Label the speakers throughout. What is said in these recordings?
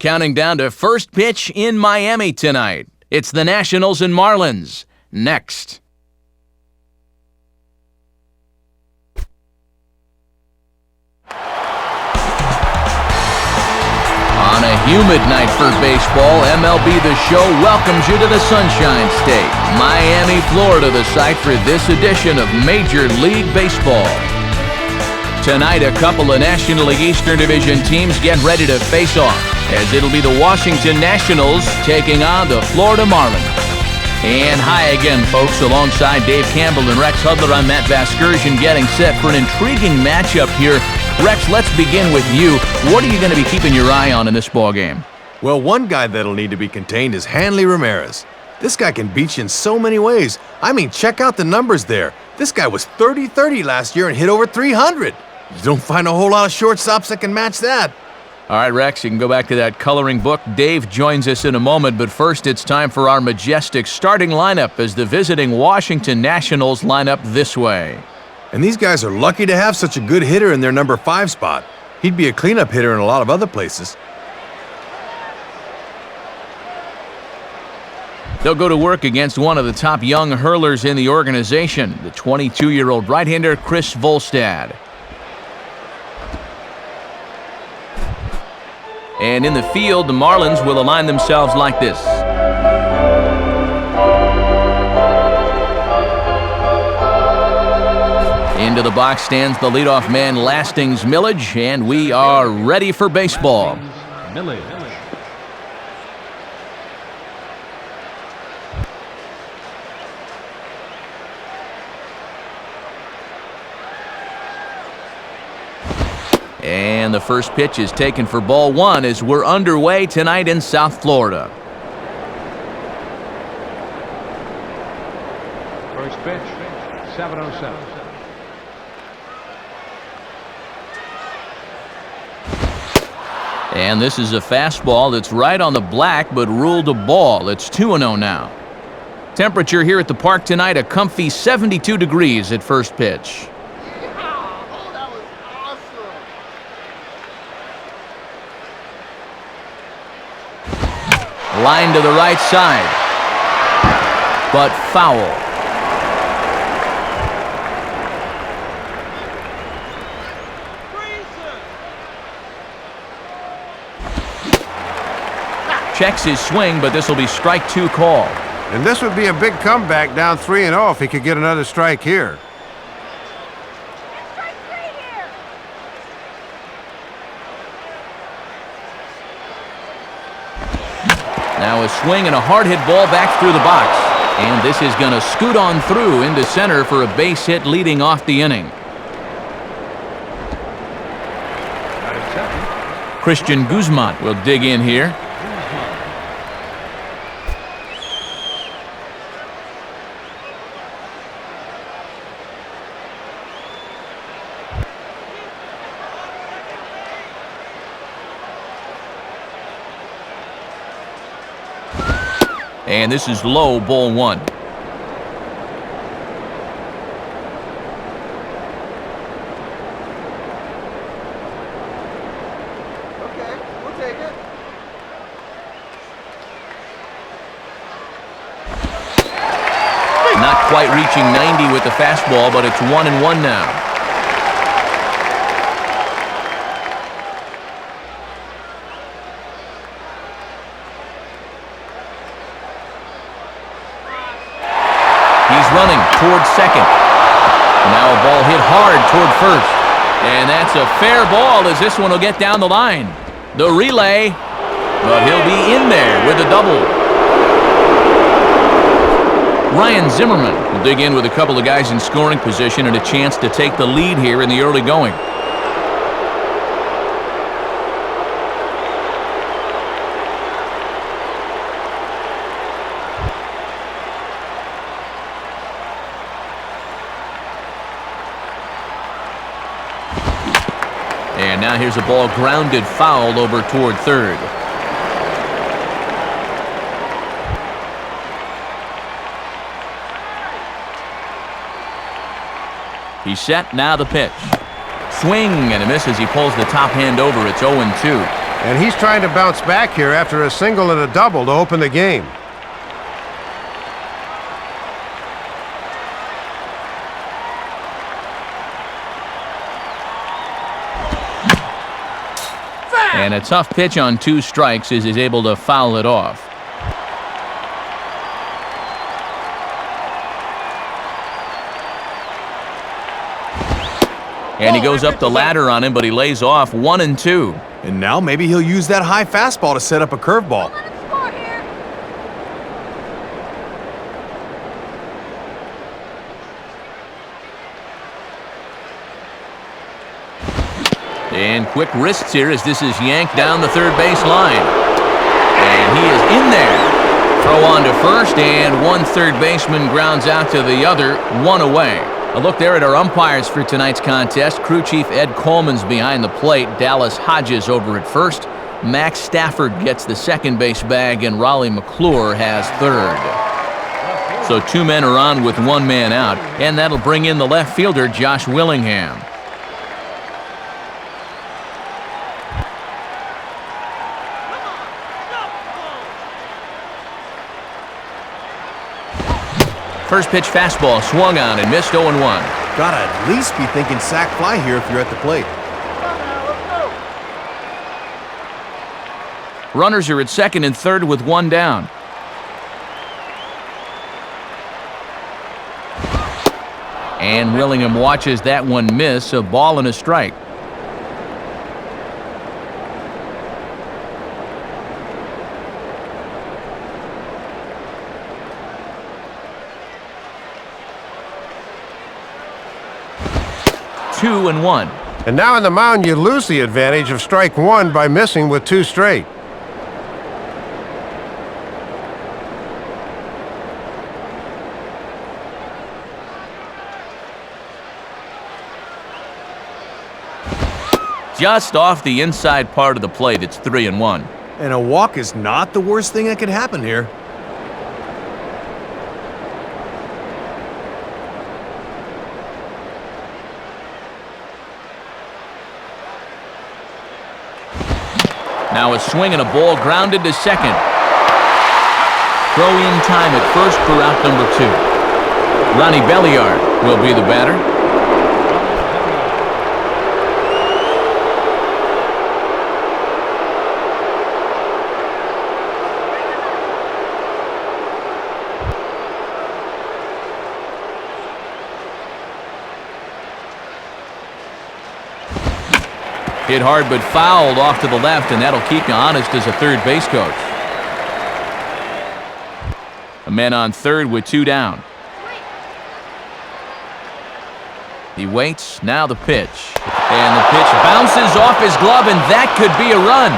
Speaker 1: Counting down to first pitch in Miami tonight. It's the Nationals and Marlins. Next. On a humid night for baseball, MLB The Show welcomes you to the Sunshine State. Miami, Florida, the site for this edition of Major League Baseball. Tonight, a couple of National League Eastern Division teams get ready to face off, as it'll be the Washington Nationals taking on the Florida Marlins. And hi again, folks. Alongside Dave Campbell and Rex Hudler, I'm Matt Vasgersian, getting set for an intriguing matchup here. Rex, let's begin with you. What are you going to be keeping your eye on in this ballgame?
Speaker 2: Well, one guy that'll need to be contained is Hanley Ramirez. This guy can beat you in so many ways. I mean, check out the numbers there. This guy was 30-30 last year and hit over 300. You don't find a whole lot of shortstops that can match that.
Speaker 1: All right, Rex, you can go back to that coloring book. Dave joins us in a moment, but first it's time for our majestic starting lineup as the visiting Washington Nationals line up this way.
Speaker 2: And these guys are lucky to have such a good hitter in their number 5 spot. He'd be a cleanup hitter in a lot of other places.
Speaker 1: They'll go to work against one of the top young hurlers in the organization, the 22-year-old right-hander Chris Volstad. And in the field, the Marlins will align themselves like this. Into the box stands the leadoff man, Lastings Millage, and we are ready for baseball. And the first pitch is taken for ball 1 as we're underway tonight in South Florida.
Speaker 3: First pitch, 7:07.
Speaker 1: And this is a fastball that's right on the black but ruled a ball. It's 2-0 now. Temperature here at the park tonight, a comfy 72 degrees at first pitch. Line to the right side, but foul. Checks his swing, but this will be strike 2 call.
Speaker 4: And this would be a big comeback down 3-0 if he could get another strike here.
Speaker 1: Now a swing and a hard hit ball back through the box. And this is going to scoot on through into center for a base hit leading off the inning. Christian Guzman will dig in here. And this is low, ball 1.
Speaker 5: Okay, we'll take it.
Speaker 1: Not quite reaching 90 with the fastball, but it's 1-1 now. He's running toward second. Now a ball hit hard toward first. And that's a fair ball as this one will get down the line. The relay, but he'll be in there with a double. Ryan Zimmerman will dig in with a couple of guys in scoring position and a chance to take the lead here in the early going. And now here's a ball grounded foul over toward third. He's set, now the pitch. Swing and a miss as he pulls the top hand over. It's 0-2.
Speaker 4: And he's trying to bounce back here after a single and a double to open the game.
Speaker 1: And a tough pitch on 2 strikes as he's able to foul it off. And he goes up the ladder on him, but he lays off 1-2.
Speaker 2: And now maybe he'll use that high fastball to set up a curveball.
Speaker 1: And quick wrists here as this is yanked down the third base line. And he is in there. Throw on to first, and one third baseman grounds out to the other, 1 away. A look there at our umpires for tonight's contest. Crew chief Ed Coleman's behind the plate. Dallas Hodges over at first. Max Stafford gets the second base bag, and Raleigh McClure has third. So 2 men are on with 1 man out, and that'll bring in the left fielder, Josh Willingham. First pitch fastball swung on and missed 0-1.
Speaker 2: Gotta at least be thinking sac fly here if you're at the plate.
Speaker 1: Runners are at second and third with 1 down. And Willingham watches that one miss, a ball and a strike. Two and 1.
Speaker 4: And now on the mound, you lose the advantage of strike 1 by missing with 2 straight.
Speaker 1: Just off the inside part of the plate, it's 3-1.
Speaker 2: And a walk is not the worst thing that could happen here.
Speaker 1: Now a swing and a ball grounded to second. Throw in time at first for out number 2. Ronnie Belliard will be the batter. Hit hard but fouled off to the left, and that'll keep you honest as a third base coach. A man on third with 2 down. He waits, now the pitch. And the pitch bounces off his glove, and that could be a run.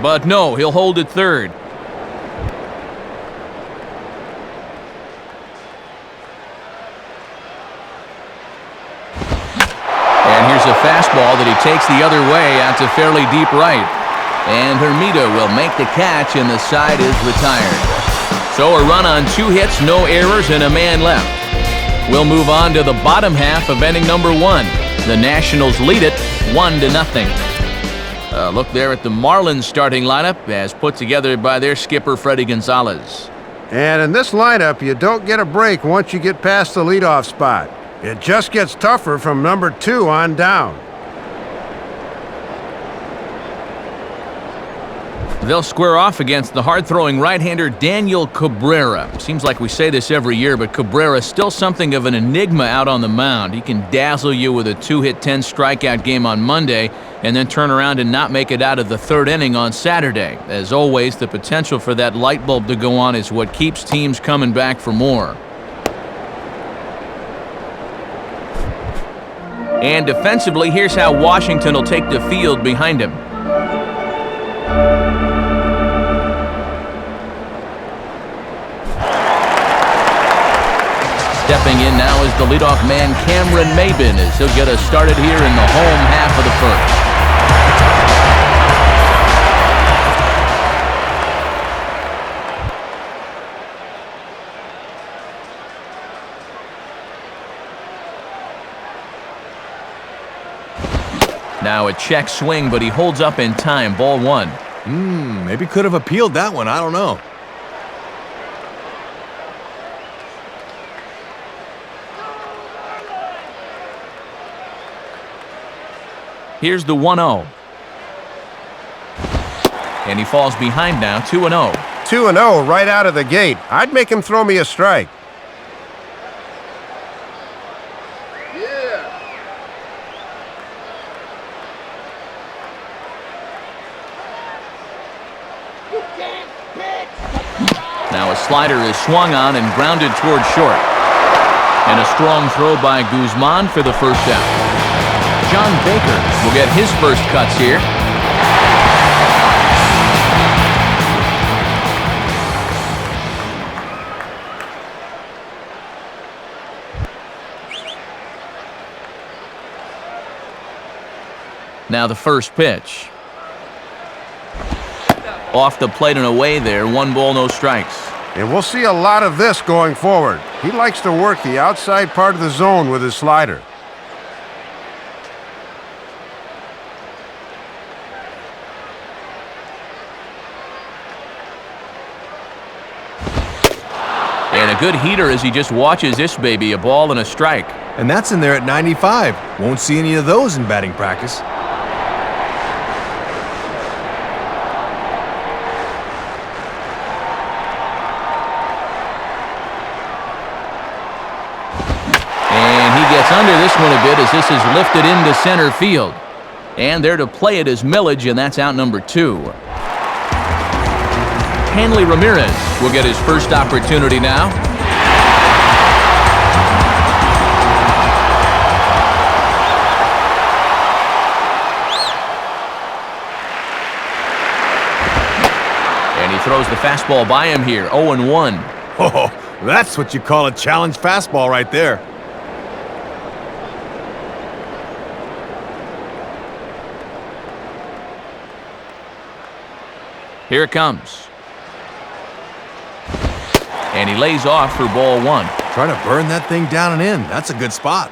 Speaker 1: But no, he'll hold it third. A fastball that he takes the other way out to fairly deep right. And Hermida will make the catch, and the side is retired. So a run on 2 hits, no errors, and a man left. We'll move on to the bottom half of inning number 1. The Nationals lead it 1-0. Look there at the Marlins starting lineup as put together by their skipper Freddie Gonzalez.
Speaker 4: And in this lineup, you don't get a break once you get past the leadoff spot. It just gets tougher from number 2 on down.
Speaker 1: They'll square off against the hard-throwing right-hander Daniel Cabrera. Seems like we say this every year, but Cabrera is still something of an enigma out on the mound. He can dazzle you with a 2-hit, 10-strikeout game on Monday and then turn around and not make it out of the 3rd inning on Saturday. As always, the potential for that light bulb to go on is what keeps teams coming back for more. And defensively, here's how Washington will take the field behind him. Stepping in now is the leadoff man Cameron Maybin as he'll get us started here in the home half of the first. Now a check swing, but he holds up in time. Ball one.
Speaker 2: Maybe could have appealed that one. I don't know.
Speaker 1: Here's the 1-0. And he falls behind now, 2-0.
Speaker 4: 2-0 right out of the gate. I'd make him throw me a strike.
Speaker 1: Now a slider is swung on and grounded toward short. And a strong throw by Guzman for the first out. John Baker will get his first cuts here. Now the first pitch. Off the plate and away there. 1 ball, no strikes.
Speaker 4: And we'll see a lot of this going forward. He likes to work the outside part of the zone with his slider.
Speaker 1: And a good heater as he just watches this baby. A ball and a strike.
Speaker 2: And that's in there at 95. Won't see any of those in batting practice.
Speaker 1: Under this one a bit as this is lifted into center field. And there to play it is Millage, and that's out number 2. Hanley Ramirez will get his first opportunity now. And he throws the fastball by him here, 0-1.
Speaker 2: Oh, that's what you call a challenge fastball right there.
Speaker 1: Here it comes. And he lays off for ball 1.
Speaker 2: Trying to burn that thing down and in. That's a good spot.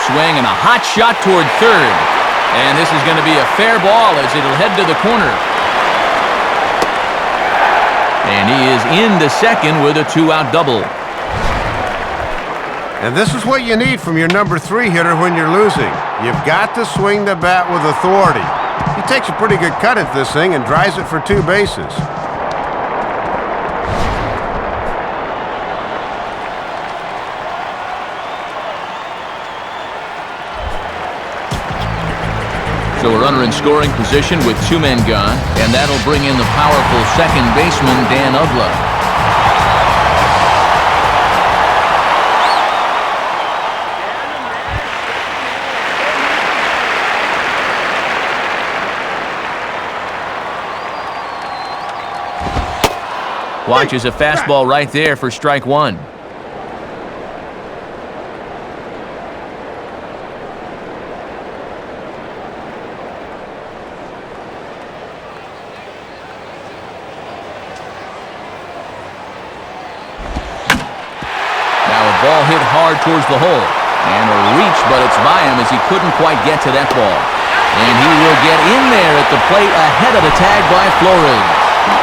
Speaker 1: Swing and a hot shot toward third. And this is going to be a fair ball as it'll head to the corner. And he is into second with a 2-out double.
Speaker 4: And this is what you need from your number 3 hitter when you're losing. You've got to swing the bat with authority. He takes a pretty good cut at this thing and drives it for 2 bases.
Speaker 1: So a runner in scoring position with 2 men gone, and that'll bring in the powerful second baseman, Dan Uggla. Watches a fastball right there for strike 1. Ball hit hard towards the hole. And a reach, but it's by him as he couldn't quite get to that ball. And he will get in there at the plate ahead of the tag by Flores.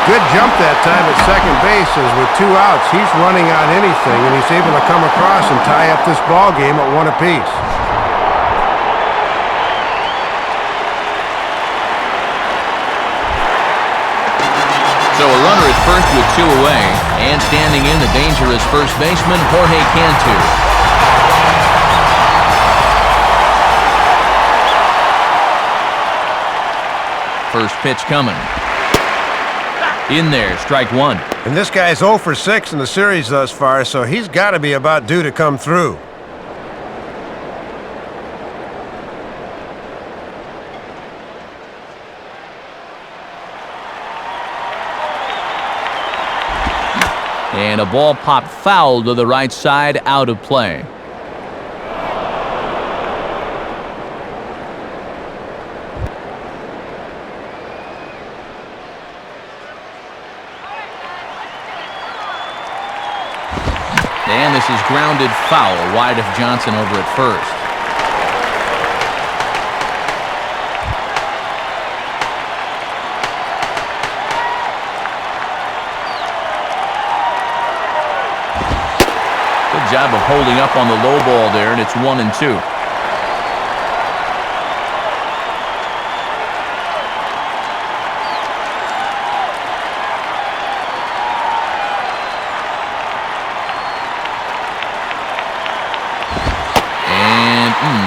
Speaker 4: Good jump that time at second base as with 2 outs, he's running on anything, and he's able to come across and tie up this ball game at 1 apiece.
Speaker 1: So a runner at first with 2 away, and standing in the dangerous first baseman, Jorge Cantu. First pitch coming. In there, strike 1.
Speaker 4: And this guy's 0 for 6 in the series thus far, so he's got to be about due to come through.
Speaker 1: And a ball popped foul to the right side, out of play. this is grounded foul wide of Johnson over at first. Good job of holding up on the low ball there, and it's 1-2.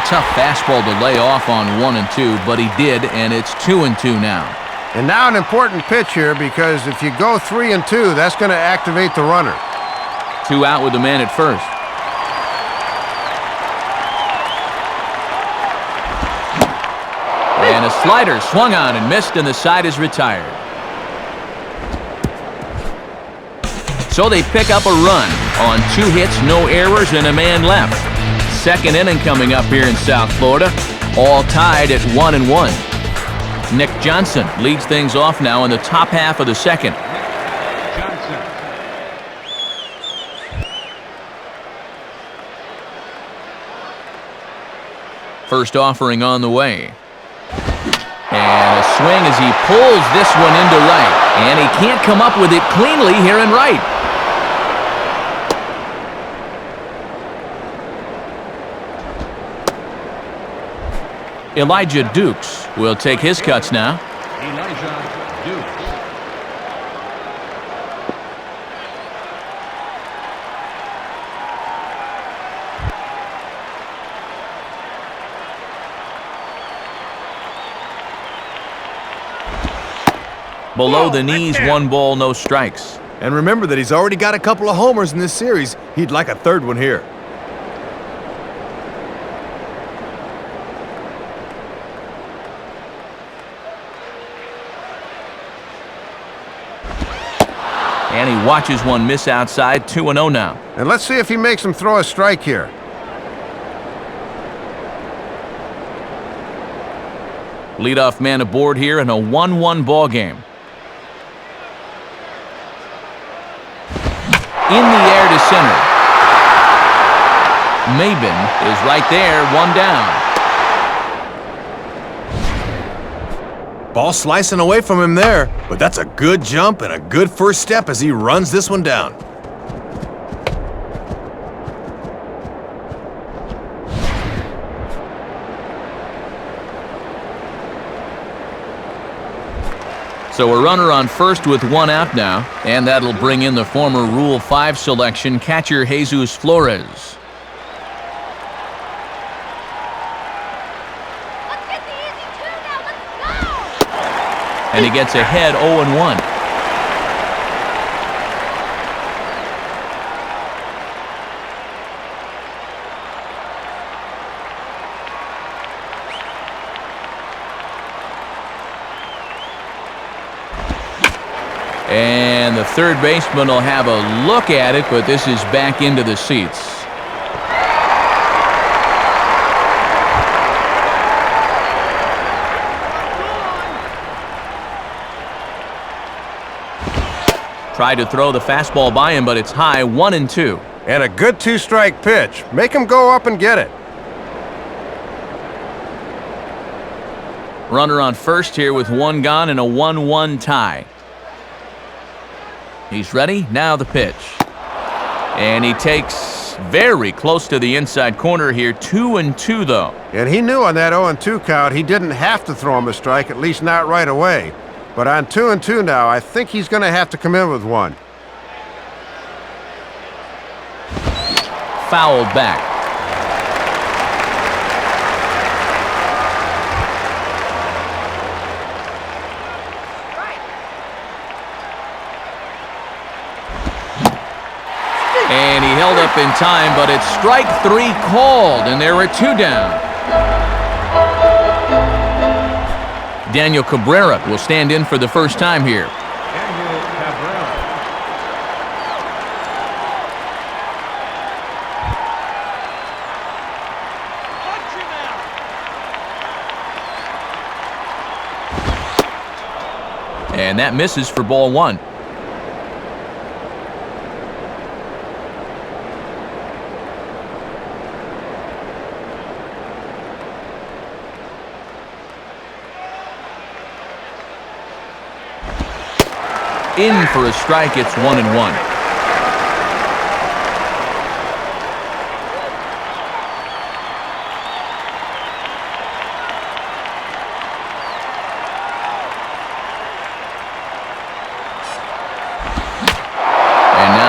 Speaker 1: Tough fastball to lay off on 1-2, but he did, and it's 2-2 now.
Speaker 4: And now an important pitch here, because if you go 3-2, that's going to activate the runner.
Speaker 1: 2 out with the man at first. And a slider swung on and missed, and the side is retired. So they pick up a run on 2 hits, no errors, and a man left. Second inning coming up here in South Florida, all tied at 1-1. Nick Johnson leads things off now in the top half of the second.
Speaker 3: Johnson.
Speaker 1: First offering on the way. And a swing as he pulls this one into right. And he can't come up with it cleanly here in right. Elijah Dukes will take his cuts now.
Speaker 3: Elijah Dukes.
Speaker 1: Below the knees, 1 ball, no strikes.
Speaker 2: And remember that he's already got a couple of homers in this series. He'd like a third one here.
Speaker 1: And he watches one miss outside, 2-0 now.
Speaker 4: And let's see if he makes him throw a strike here.
Speaker 1: Leadoff man aboard here in a 1-1 ball game. In the air to center. Maben is right there, 1 down.
Speaker 2: Ball slicing away from him there, but that's a good jump and a good first step as he runs this one down.
Speaker 1: So a runner on first with 1 out now, and that'll bring in the former Rule 5 selection, catcher Jesus Flores. And he gets ahead 0-1. And the third baseman will have a look at it, but this is back into the seats. Tried to throw the fastball by him, but it's high, 1-2.
Speaker 4: And a good 2-strike pitch. Make him go up and get it.
Speaker 1: Runner on first here with 1 gone and a 1-1 tie. He's ready, now the pitch. And he takes very close to the inside corner here, 2-2 though.
Speaker 4: And he knew on that 0-2 count he didn't have to throw him a strike, at least not right away. But on 2-2 now, I think he's going to have to come in with 1.
Speaker 1: Fouled back. And he held up in time, but it's strike 3 called, and there are 2 down. Daniel Cabrera will stand in for the first time here.
Speaker 3: Daniel Cabrera.
Speaker 1: And that misses for ball 1. In for a strike, it's 1-1.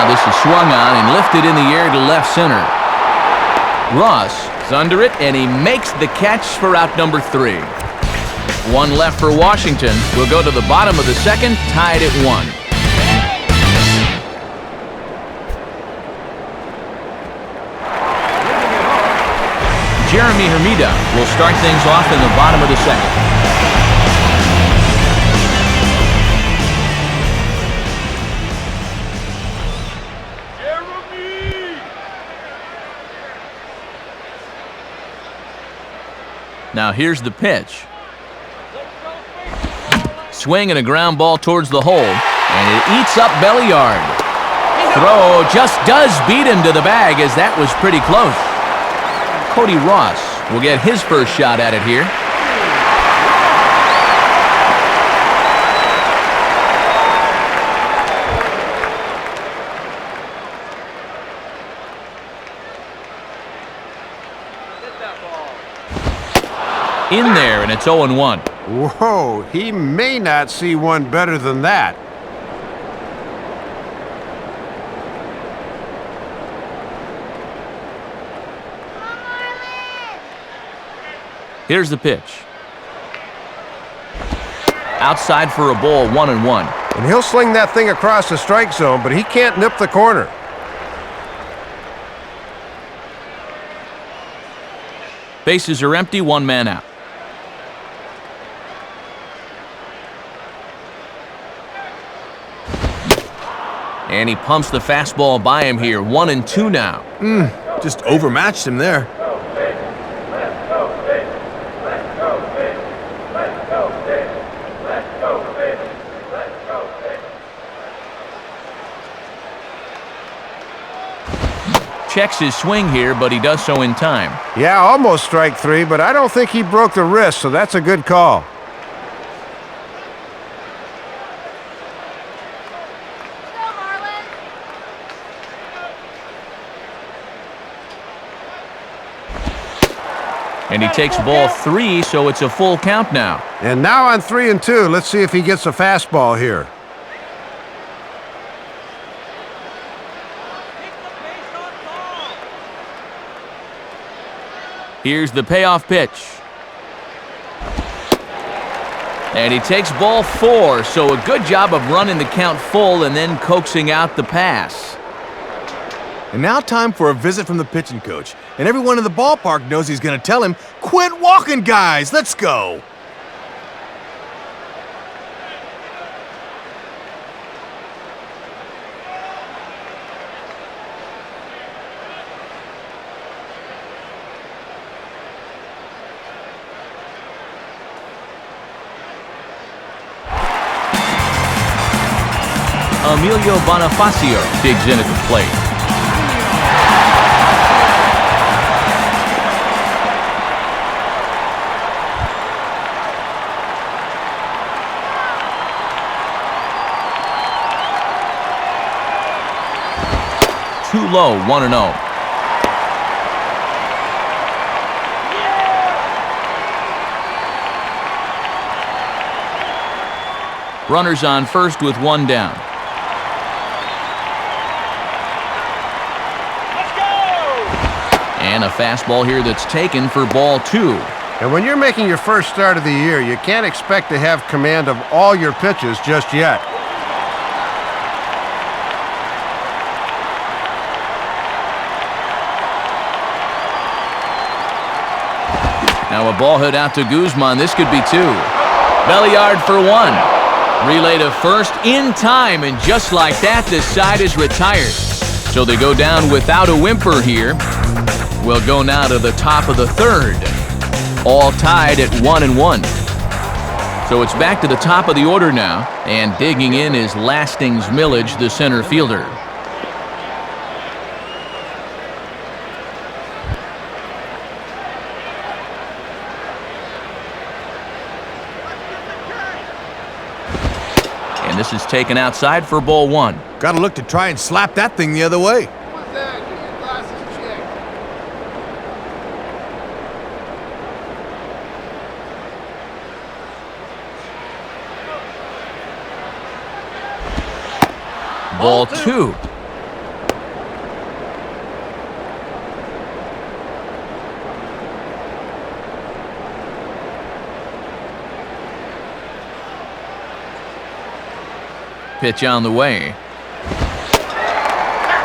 Speaker 1: This is swung on and lifted in the air to left center. Ross is under it, and he makes the catch for out number 3. One left for Washington. We'll go to the bottom of the second, tied at 1. Jeremy Hermida will start things off in the bottom of the second. Now here's the pitch. Swing and a ground ball towards the hole, and it eats up Belliard. Throw just does beat him to the bag, as that was pretty close. Cody Ross will get his first shot at it here. In there, and it's 0-1.
Speaker 4: Whoa, he may not see one better than that.
Speaker 1: Here's the pitch. Outside for a ball, 1-1.
Speaker 4: And he'll sling that thing across the strike zone, but he can't nip the corner.
Speaker 1: Bases are empty, 1 man out. And he pumps the fastball by him here. 1-2 now.
Speaker 2: Just overmatched him there.
Speaker 1: Checks his swing here, but he does so in time.
Speaker 4: Yeah, almost strike 3, but I don't think he broke the wrist, so that's a good call.
Speaker 1: And he takes ball 3, so it's a full count now.
Speaker 4: And now on 3-2, let's see if he gets a fastball here.
Speaker 1: Here's the payoff pitch. And he takes ball 4, so a good job of running the count full and then coaxing out the pass.
Speaker 2: And now time for a visit from the pitching coach. And everyone in the ballpark knows he's going to tell him, "Quit walking, guys, let's go."
Speaker 1: Emilio Bonifacio digs in at the plate. Too low, 1-0. Runners on first with 1 down. And a fastball here that's taken for ball 2.
Speaker 4: And when you're making your first start of the year, you can't expect to have command of all your pitches just yet.
Speaker 1: Now a ball hit out to Guzman. This could be 2. Belliard for 1. Relay to first in time, and just like that, this side is retired. So they go down without a whimper here. We'll go now to the top of the third. All tied at 1-1. So it's back to the top of the order now, and digging in is Lastings Millage, the center fielder. And this is taken outside for ball one.
Speaker 2: Gotta look to try and slap that thing the other way.
Speaker 5: What's that? Get your glasses checked.
Speaker 1: Ball two. Pitch on the way.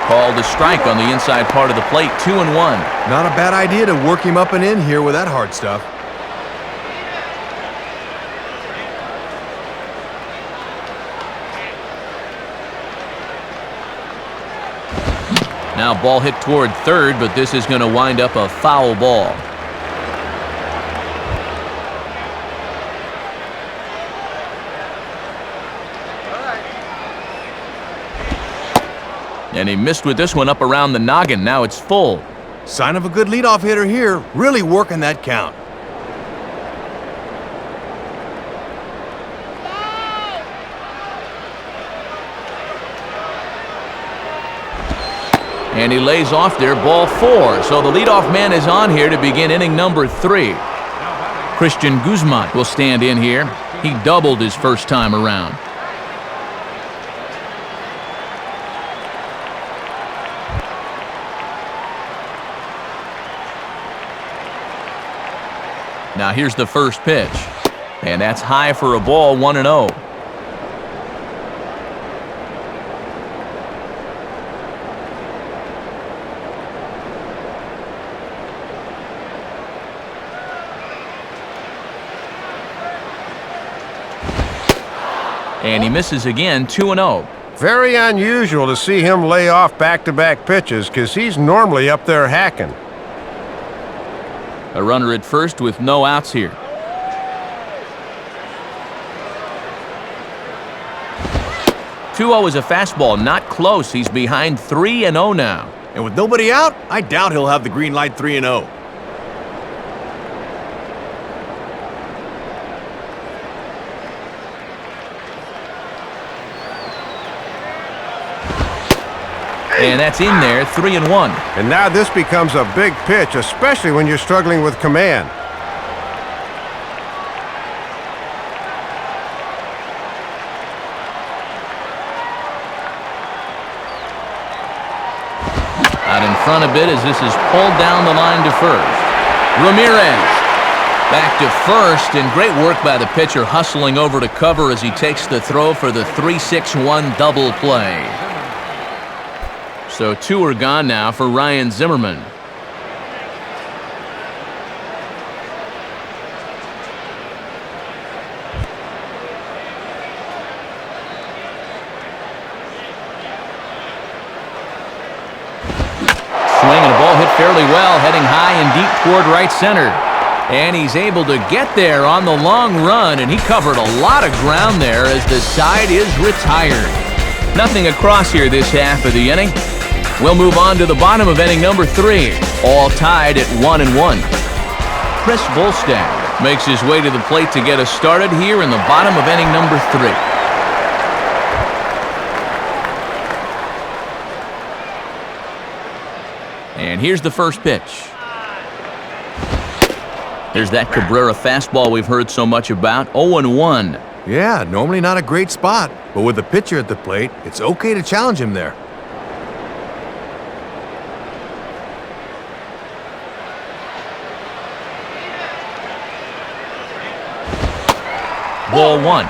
Speaker 1: Called a strike on the inside part of the plate, 2-1.
Speaker 2: Not a bad idea to work him up and in here with that hard stuff.
Speaker 1: Now ball hit toward third, but this is going to wind up a foul ball. And he missed with this one up around the noggin. Now it's full.
Speaker 2: Sign of a good leadoff hitter here, really working that count.
Speaker 1: And he lays off there, ball four. So the leadoff man is on here to begin inning number 3. Christian Guzman will stand in here. He doubled his first time around. Now here's the first pitch. And that's high for a ball, 1-0. And he misses again, 2-0.
Speaker 4: Very unusual to see him lay off back-to-back pitches because he's normally up there hacking.
Speaker 1: A runner at first with no outs here. "2-0 is a fastball, not close. He's behind 3-0 now.
Speaker 2: And with nobody out, I doubt he'll have the green light 3-0.
Speaker 1: And that's in there, 3-1.
Speaker 4: And now this becomes a big pitch, especially when you're struggling with command.
Speaker 1: Out in front a bit as this is pulled down the line to first. Ramirez back to first, and great work by the pitcher hustling over to cover as he takes the throw for the 3-6-1 double play. So 2 are gone now for Ryan Zimmerman. Swing and a ball hit fairly well, heading high and deep toward right center. And he's able to get there on the long run, and he covered a lot of ground there as the side is retired. Nothing across here this half of the inning. We'll move on to the bottom of inning number 3, all tied at 1-1. Chris Volstagg makes his way to the plate to get us started here in the bottom of inning number 3. And here's the first pitch. There's that Cabrera fastball we've heard so much about, 0-1.
Speaker 2: Yeah, normally not a great spot, but with the pitcher at the plate, it's okay to challenge him there.
Speaker 1: Ball 1.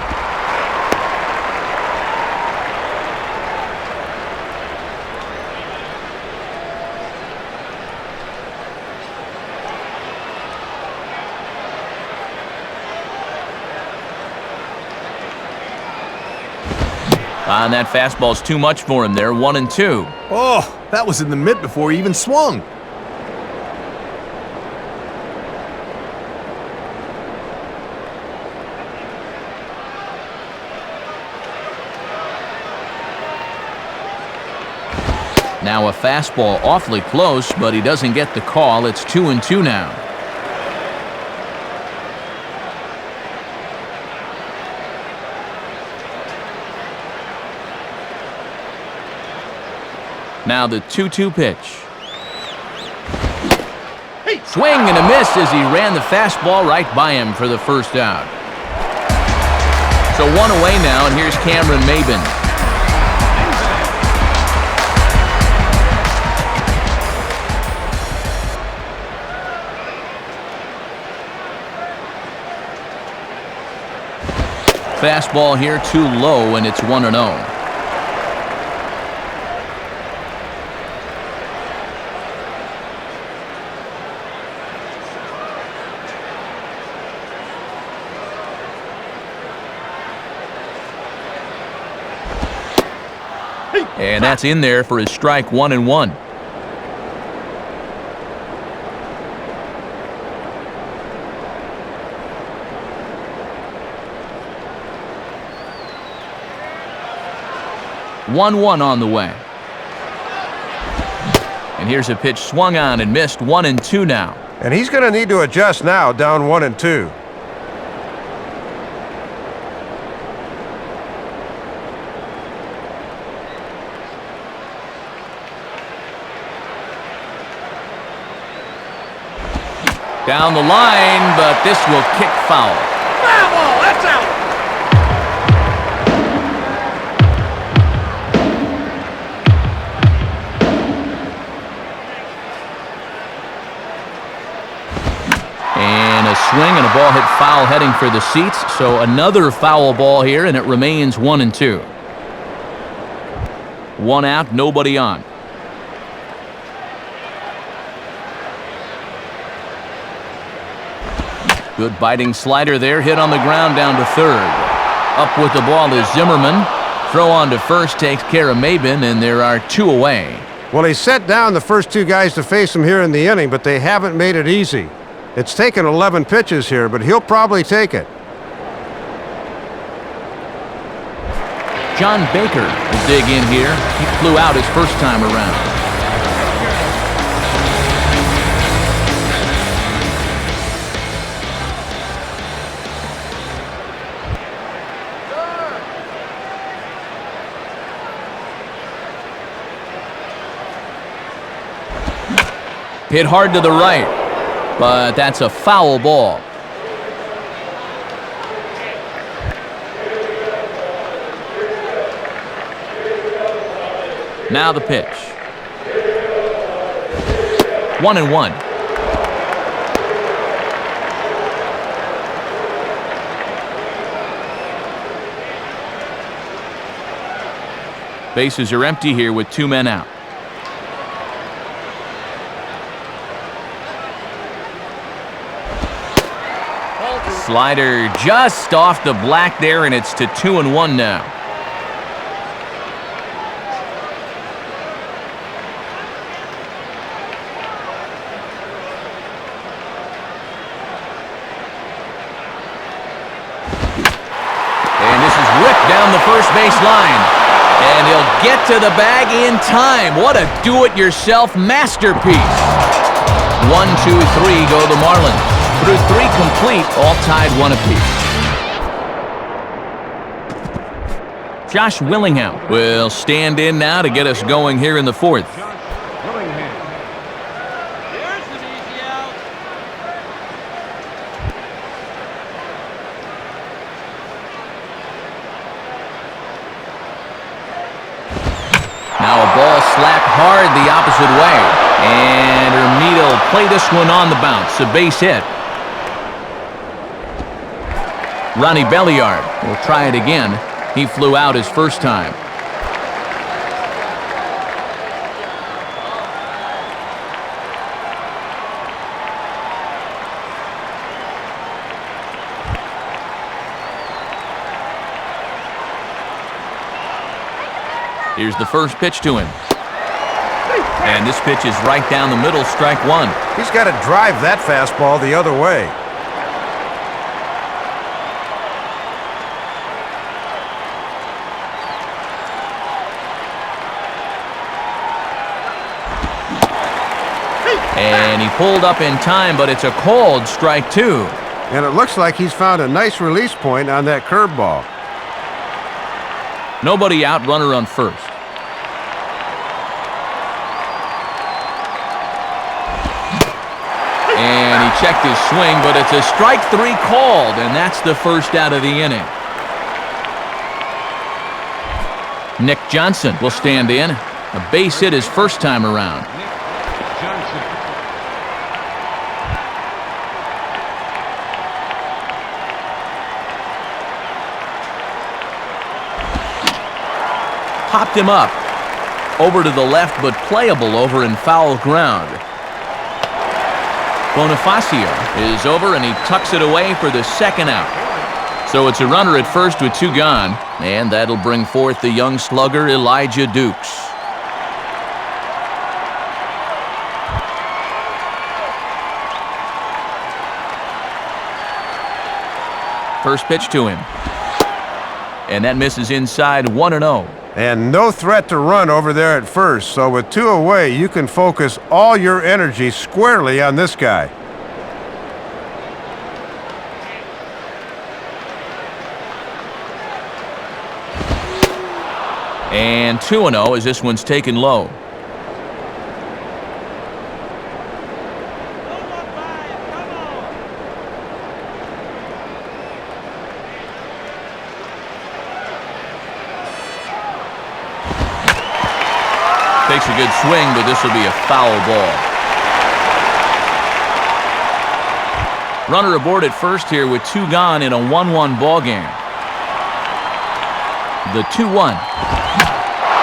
Speaker 1: And that fastball's too much for him there, 1-2.
Speaker 2: Oh, that was in the mitt before he even swung.
Speaker 1: Now a fastball awfully close, but he doesn't get the call. It's 2-2 now. Now the 2-2 pitch. Swing and a miss as he ran the fastball right by him for the first out. So one away now, and here's Cameron Maben. Fastball here too low, and it's 1-0. And that's in there for his strike 1-1. One on the way. And here's a pitch swung on and missed. 1-2 now.
Speaker 4: And he's going to need to adjust now, down 1-2.
Speaker 1: Down the line, but this will kick foul.
Speaker 5: Foul ball, that's out.
Speaker 1: And a swing and a ball hit foul heading for the seats. So another foul ball here, and it remains 1-2. One out, nobody on. Good biting slider there, hit on the ground down to third. Up with the ball is Zimmerman. Throw on to first takes care of Maben, and there are two away.
Speaker 4: Well, he set down the first two guys to face him here in the inning, but they haven't made it easy. It's taken 11 pitches here, but he'll probably take it.
Speaker 1: John Baker will dig in here. He flew out his first time around. Hit hard to the right, but that's a foul ball. Now the pitch. 1-1. Bases are empty here with two men out. Slider just off the black there, and it's to 2-1 now. And this is whipped down the first base line. And he'll get to the bag in time. What a do-it-yourself masterpiece. 1, 2, 3 go the Marlins. Through three complete, all tied one apiece. Josh Willingham will stand in now to get us going here in the fourth.
Speaker 3: Josh Willingham.
Speaker 5: Here's an easy out.
Speaker 1: Now a ball slapped hard the opposite way. And Hermida will play this one on the bounce. A base hit. Ronnie Belliard will try it again. He flew out his first time. Here's the first pitch to him. And this pitch is right down the middle, strike one.
Speaker 4: He's got to drive that fastball the other way.
Speaker 1: And he pulled up in time, but it's a called strike two.
Speaker 4: And it looks like he's found a nice release point on that curveball.
Speaker 1: Nobody out, runner on first. checked his swing, but it's a strike 3 called, and that's the first out of the inning. Nick Johnson will stand in. A base hit his first time around.
Speaker 3: Nick Johnson.
Speaker 1: Popped him up. Over to the left, but playable over in foul ground. Bonifacio is over, and he tucks it away for the second out. So it's a runner at first with 2 gone, and that'll bring forth the young slugger Elijah Dukes. First pitch to him. And that misses inside 1-0.
Speaker 4: And no threat to run over there at first, so with 2 away, you can focus all your energy squarely on this guy.
Speaker 1: And 2-0 as this one's taken low. Takes a good swing, but this will be a foul ball. Runner aboard at first here with 2 gone in a 1-1 ball game. The 2-1.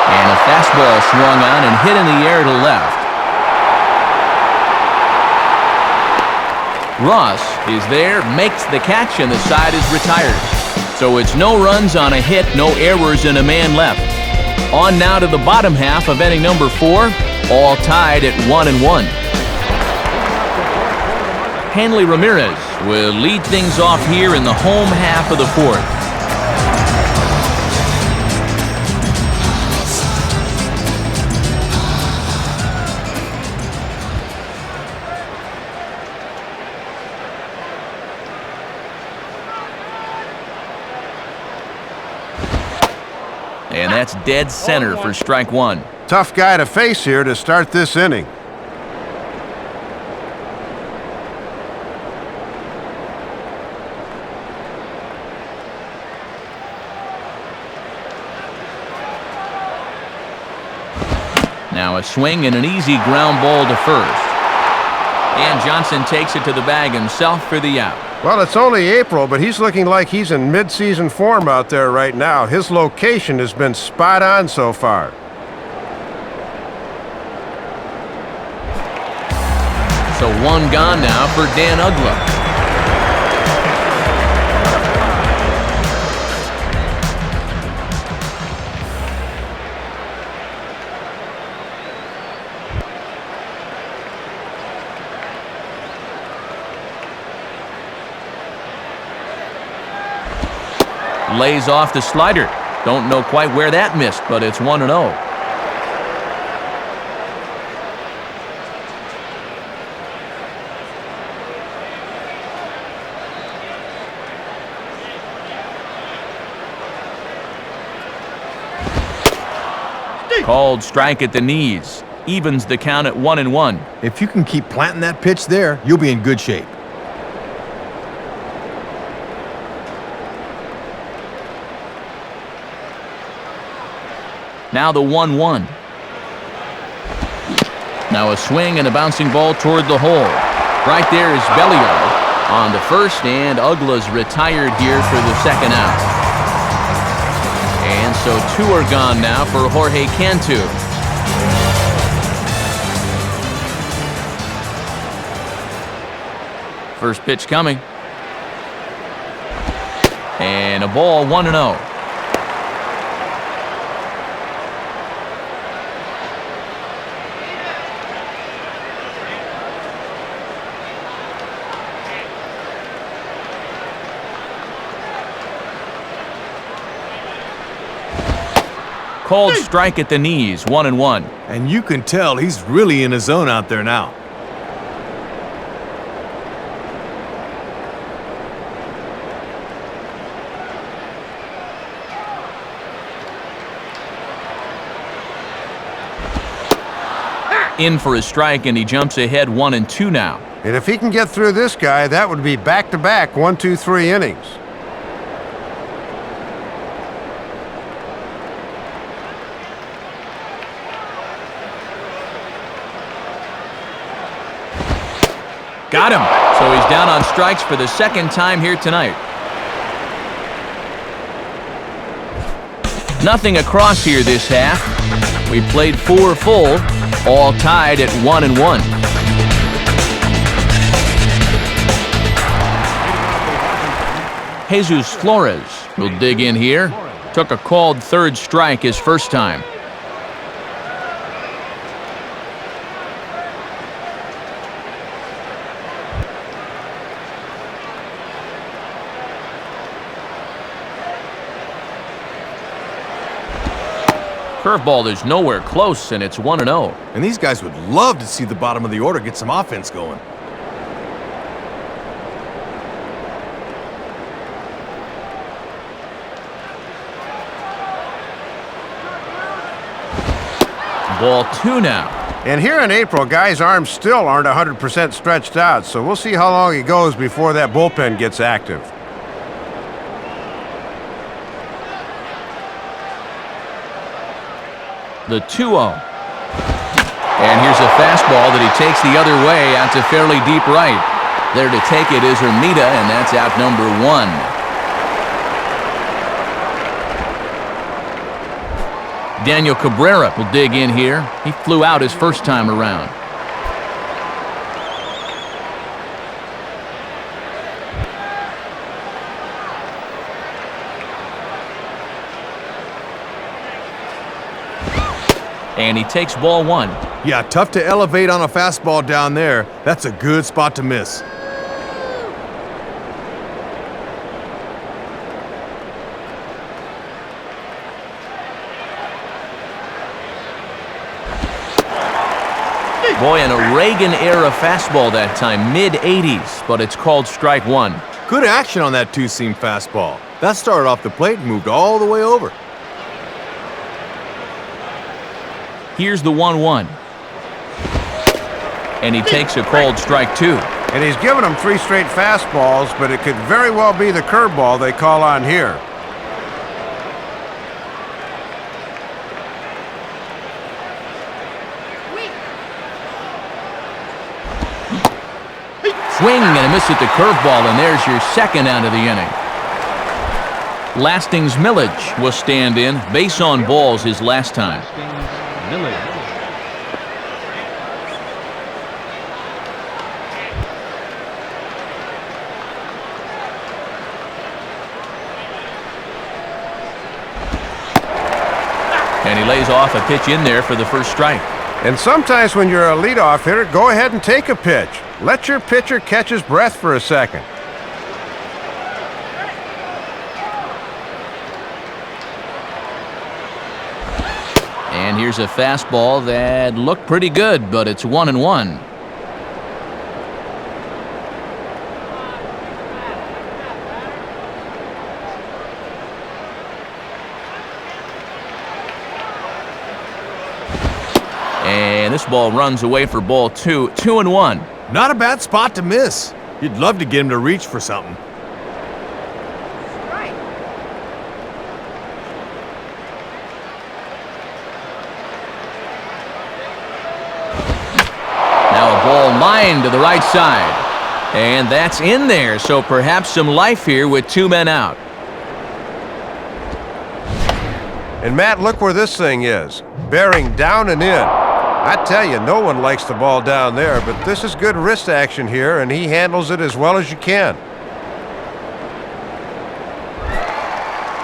Speaker 1: And a fastball swung on and hit in the air to left. Ross is there, makes the catch, and the side is retired. So it's no runs on a hit, no errors, and a man left. On now to the bottom half of inning number 4, all tied at 1-1. Hanley Ramirez will lead things off here in the home half of the 4th. And that's dead center for strike 1.
Speaker 4: Tough guy to face here to start this inning.
Speaker 1: Now a swing and an easy ground ball to first. And Johnson takes it to the bag himself for the out.
Speaker 4: Well, it's only April, but he's looking like he's in mid-season form out there right now. His location has been spot on so far.
Speaker 1: So 1 gone now for Dan Uggla. Lays off the slider. Don't know quite where that missed, but it's 1-0. Called strike at the knees. Evens the count at 1-1.
Speaker 2: If you can keep planting that pitch there, you'll be in good shape.
Speaker 1: Now the 1-1. Now a swing and a bouncing ball toward the hole. Right there is Belliard on the first, and Uggla's retired here for the second out. And so 2 are gone now for Jorge Cantu. First pitch coming. And a ball, 1-0. Called strike at the knees, 1-1.
Speaker 2: And you can tell he's really in his zone out there now.
Speaker 1: In for a strike, and he jumps ahead 1-2 now.
Speaker 4: And if he can get through this guy, that would be back-to-back 1, 2, 3 innings.
Speaker 1: Got him. So he's down on strikes for the second time here tonight. Nothing across here this half. We played 4 full, all tied at 1-1. Jesus Flores will dig in here. Took a called third strike his first time. Curveball is nowhere close, and it's 1-0.
Speaker 2: And these guys would love to see the bottom of the order get some offense going.
Speaker 1: Ball 2 now.
Speaker 4: And here in April, guys' arms still aren't 100% stretched out, so we'll see how long it goes before that bullpen gets active.
Speaker 1: The 2-0. And here's a fastball that he takes the other way out to fairly deep right. There to take it is Hermida, and that's out number 1. Daniel Cabrera will dig in here. He flew out his first time around. And he takes ball 1.
Speaker 2: Yeah, tough to elevate on a fastball down there. That's a good spot to miss.
Speaker 1: Boy, an Reagan-era fastball that time, mid-80s, but it's called strike 1.
Speaker 2: Good action on that two-seam fastball. That started off the plate and moved all the way over.
Speaker 1: Here's the 1-1. And he takes a called strike 2.
Speaker 4: And he's given them 3 straight fastballs, but it could very well be the curveball they call on here.
Speaker 1: Swing and a miss at the curveball, and there's your second out of the inning. Lasting's Millage will stand in. Base on balls his last time. And he lays off a pitch in there for the first strike.
Speaker 4: And sometimes when you're a leadoff hitter, go ahead and take a pitch. Let your pitcher catch his breath for a second.
Speaker 1: And here's a fastball that looked pretty good, but it's 1-1. And this ball runs away for ball 2. 2-1.
Speaker 2: Not a bad spot to miss. You'd love to get him to reach for something.
Speaker 1: Now a ball lined to the right side. And that's in there, so perhaps some life here with 2 men out.
Speaker 4: And Matt, look where this thing is. Bearing down and in. I tell you, no one likes the ball down there, but this is good wrist action here, and he handles it as well as you can.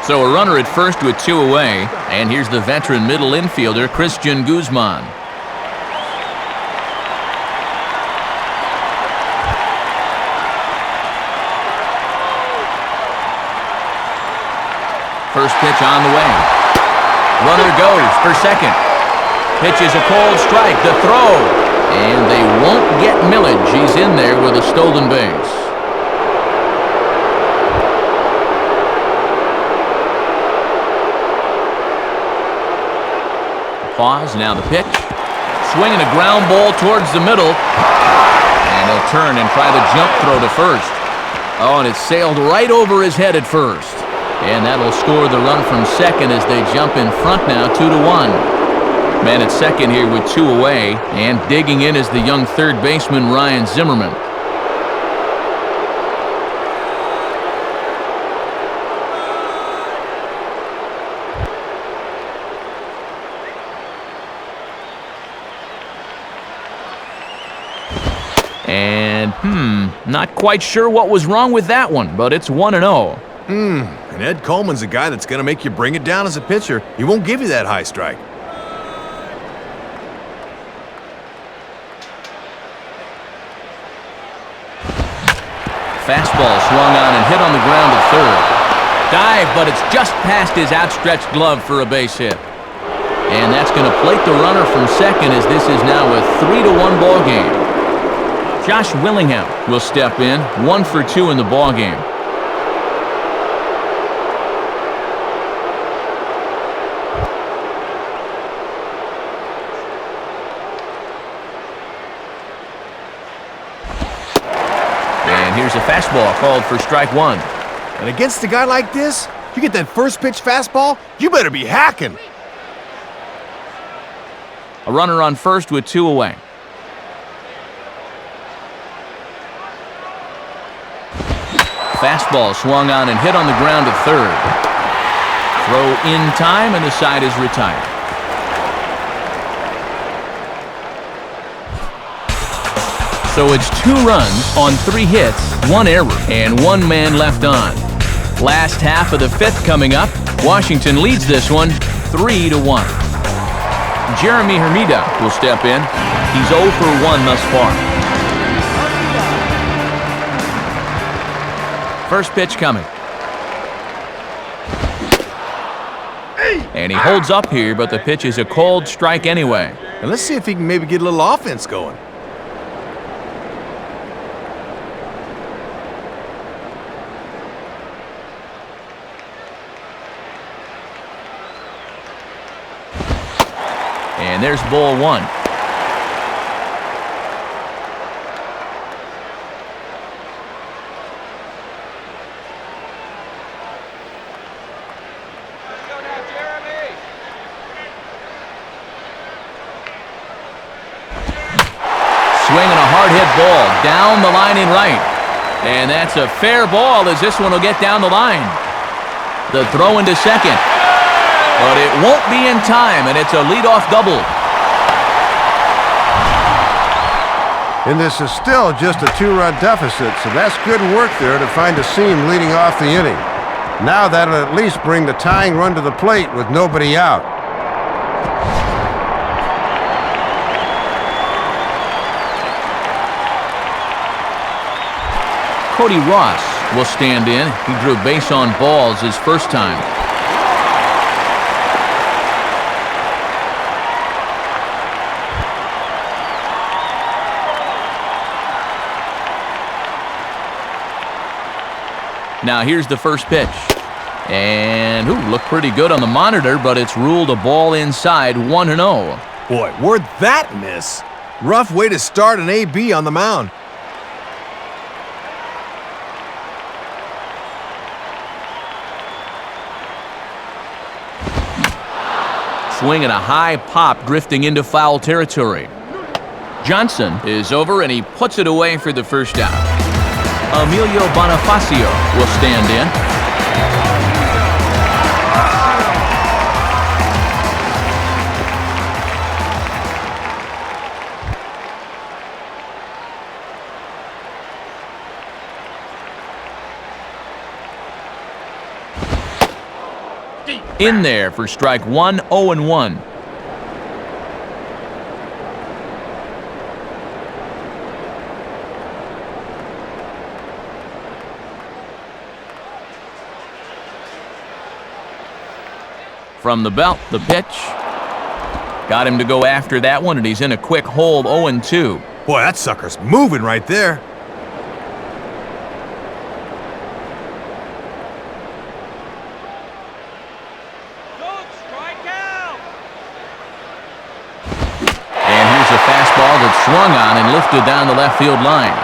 Speaker 1: So a runner at first with 2 away, and here's the veteran middle infielder, Christian Guzman. First pitch on the way. Runner goes for second. Pitch is a cold strike, the throw. And they won't get Millage. He's in there with a stolen base. Pause, now the pitch. Swinging a ground ball towards the middle. And he'll turn and try the jump throw to first. Oh, and it sailed right over his head at first. And that'll score the run from second as they jump in front now, 2-1. Man at second here with 2 away, and digging in is the young third baseman Ryan Zimmerman. And, not quite sure what was wrong with that one, but it's 1-0.
Speaker 2: And Ed Coleman's a guy that's going to make you bring it down as a pitcher. He won't give you that high strike.
Speaker 1: Fastball swung on and hit on the ground at third. Dive, but it's just past his outstretched glove for a base hit. And that's going to plate the runner from second as this is now a 3-1 ball game. Josh Willingham will step in, 1 for 2 in the ball game. And here's a fastball called for strike 1.
Speaker 2: And against a guy like this, you get that first pitch fastball, you better be hacking.
Speaker 1: A runner on first with 2 away. Fastball swung on and hit on the ground at third. Throw in time and the side is retired. So it's 2 runs on 3 hits, 1 error, and 1 man left on. Last half of the 5th coming up. Washington leads this one 3-1. Jeremy Hermida will step in. He's 0 for 1 thus far. First pitch coming. And he holds up here, but the pitch is a cold strike anyway.
Speaker 2: And let's see if he can maybe get a little offense going.
Speaker 1: And there's ball 1. Swinging a hard hit ball down the line in right. And that's a fair ball as this one will get down the line. The throw into second. But it won't be in time, and it's a leadoff double.
Speaker 4: And this is still just a 2-run deficit, so that's good work there to find a seam leading off the inning. Now that'll at least bring the tying run to the plate with nobody out.
Speaker 1: Cody Ross will stand in. He drew base on balls his first time. Now here's the first pitch. And looked pretty good on the monitor, but it's ruled a ball inside, 1-0.
Speaker 2: Boy, where'd that miss? Rough way to start an AB on the mound.
Speaker 1: Swinging a high pop, drifting into foul territory. Johnson is over, and he puts it away for the first out. Emilio Bonifacio will stand in. In there for strike 1, 0-1. From the belt, the pitch. Got him to go after that one, and he's in a quick hold, 0-2.
Speaker 2: Boy, that sucker's moving right there.
Speaker 1: swung on and lifted down the left field line.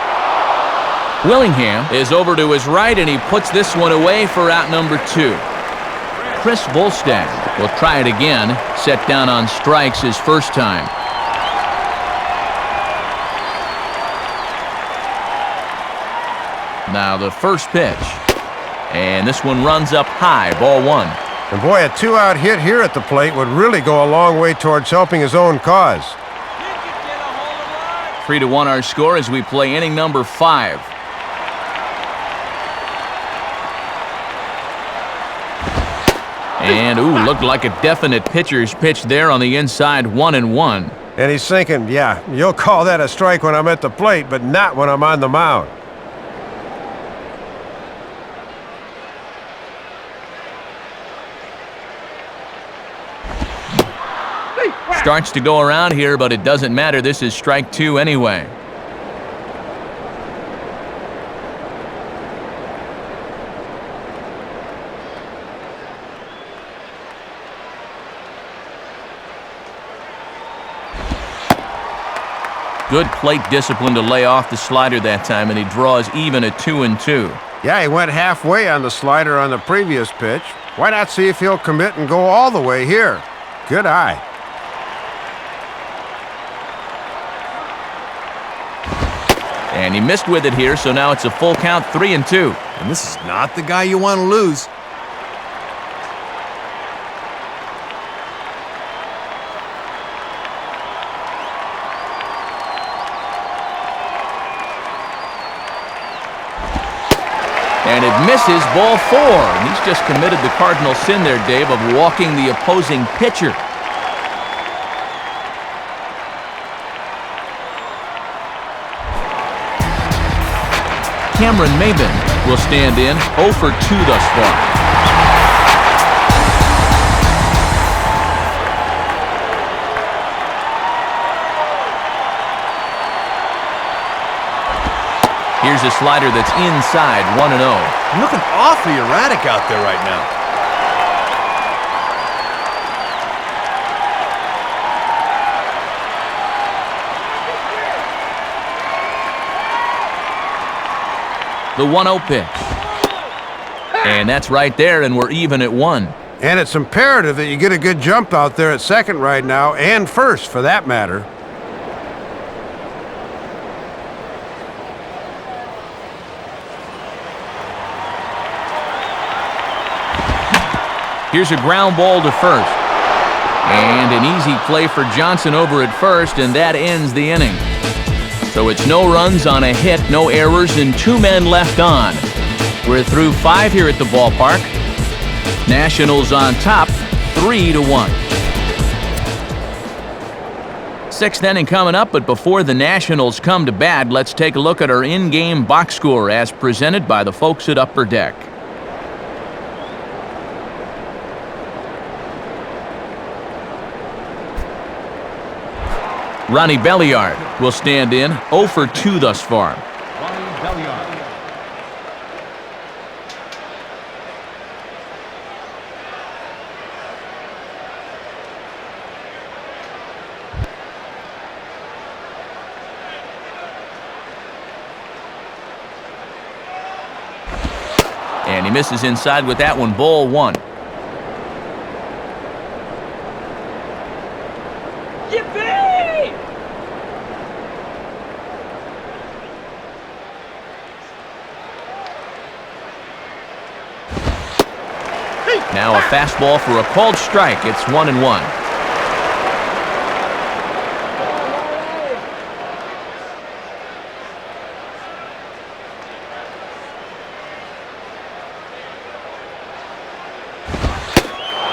Speaker 1: Willingham is over to his right, and he puts this one away for out number 2. Chris Volstagg will try it again, set down on strikes his first time. Now the first pitch. And this one runs up high, ball 1.
Speaker 4: And boy, a 2-out hit here at the plate would really go a long way towards helping his own cause.
Speaker 1: 3-1 our score as we play inning number 5. And, looked like a definite pitcher's pitch there on the inside, 1-1.
Speaker 4: And he's thinking, yeah, you'll call that a strike when I'm at the plate, but not when I'm on the mound.
Speaker 1: Starts to go around here, but it doesn't matter. This is strike 2 anyway. Good plate discipline to lay off the slider that time, and he draws even at 2-2.
Speaker 4: Yeah, he went halfway on the slider on the previous pitch. Why not see if he'll commit and go all the way here? Good eye.
Speaker 1: And he missed with it here, so now it's a full count, 3-2.
Speaker 2: And this is not the guy you want to lose.
Speaker 1: And it misses, ball 4. And he's just committed the cardinal sin there, Dave, of walking the opposing pitcher. Cameron Maben will stand in, 0 for 2 thus far. Here's a slider that's inside, 1-0.
Speaker 2: Looking awfully erratic out there right now.
Speaker 1: The 1-0 pitch. And that's right there, and we're even at 1.
Speaker 4: And it's imperative that you get a good jump out there at second right now, and first for that matter.
Speaker 1: Here's a ground ball to first. And an easy play for Johnson over at first, and that ends the inning. So it's no runs on a hit, no errors, and 2 men left on. We're through 5 here at the ballpark. Nationals on top, 3-1. 6th inning coming up, but before the Nationals come to bat, let's take a look at our in-game box score as presented by the folks at Upper Deck. Ronnie Belliard will stand in, 0 for 2 thus far.
Speaker 3: Ronnie Belliard.
Speaker 1: And he misses inside with that one, ball 1. Now a fastball for a called strike. It's 1-1.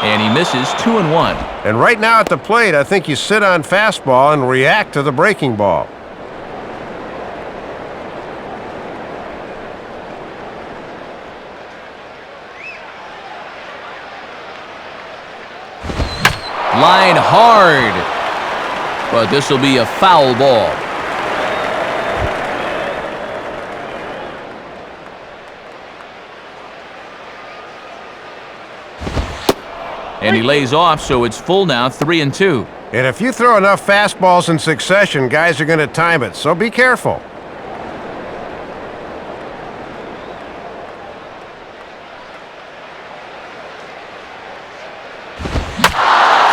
Speaker 1: And he misses, 2-1.
Speaker 4: And right now at the plate, I think you sit on fastball and react to the breaking ball.
Speaker 1: Line hard, but this will be a foul ball. And he lays off, so it's full now, 3-2.
Speaker 4: And if you throw enough fastballs in succession, guys are going to time it, so be careful.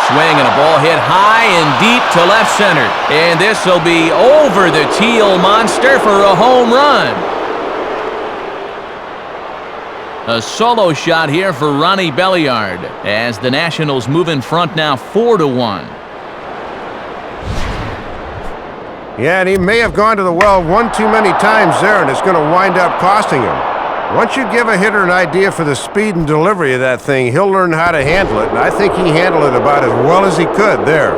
Speaker 1: Swing and a ball hit high and deep to left center. And this will be over the teal monster for a home run. A solo shot here for Ronnie Belliard as the Nationals move in front now 4-1.
Speaker 4: Yeah, and he may have gone to the well one too many times there, and it's going to wind up costing him. Once you give a hitter an idea for the speed and delivery of that thing, he'll learn how to handle it, and I think he handled it about as well as he could there.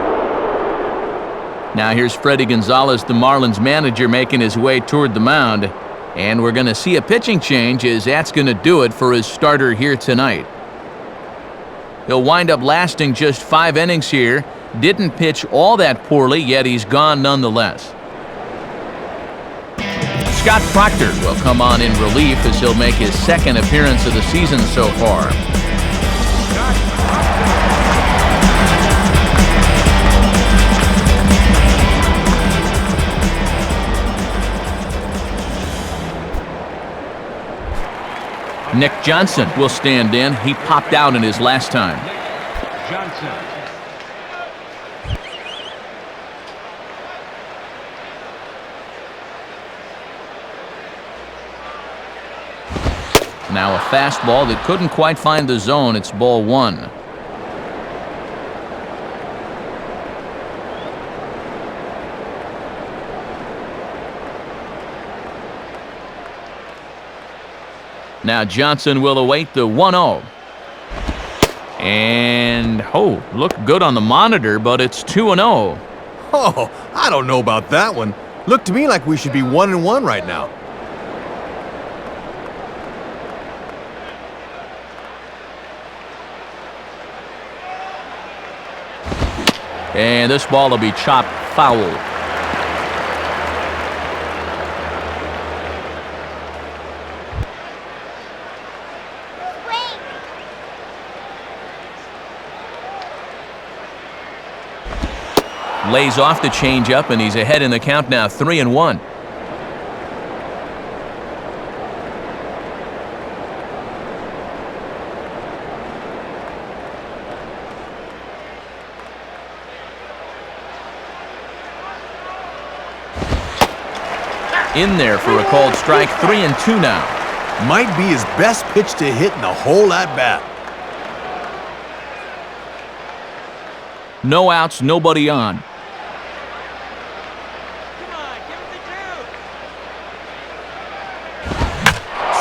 Speaker 1: Now here's Freddie Gonzalez, the Marlins manager, making his way toward the mound. And we're going to see a pitching change as that's going to do it for his starter here tonight. He'll wind up lasting just 5 innings here. Didn't pitch all that poorly, yet he's gone nonetheless. Scott Proctor will come on in relief as he'll make his second appearance of the season so far. Nick Johnson will stand in. He popped out in his last time.
Speaker 3: Johnson.
Speaker 1: Now a fastball that couldn't quite find the zone. It's ball 1. Now Johnson will await the 1-0. And, looked good on the monitor, but it's 2-0.
Speaker 2: Oh, I don't know about that one. Looked to me like we should be 1-1 right now.
Speaker 1: And this ball will be chopped foul. Lays off the changeup, and he's ahead in the count now, 3-1. In there for a called strike, 3-2 now.
Speaker 2: Might be his best pitch to hit in the whole at-bat.
Speaker 1: No outs, nobody on.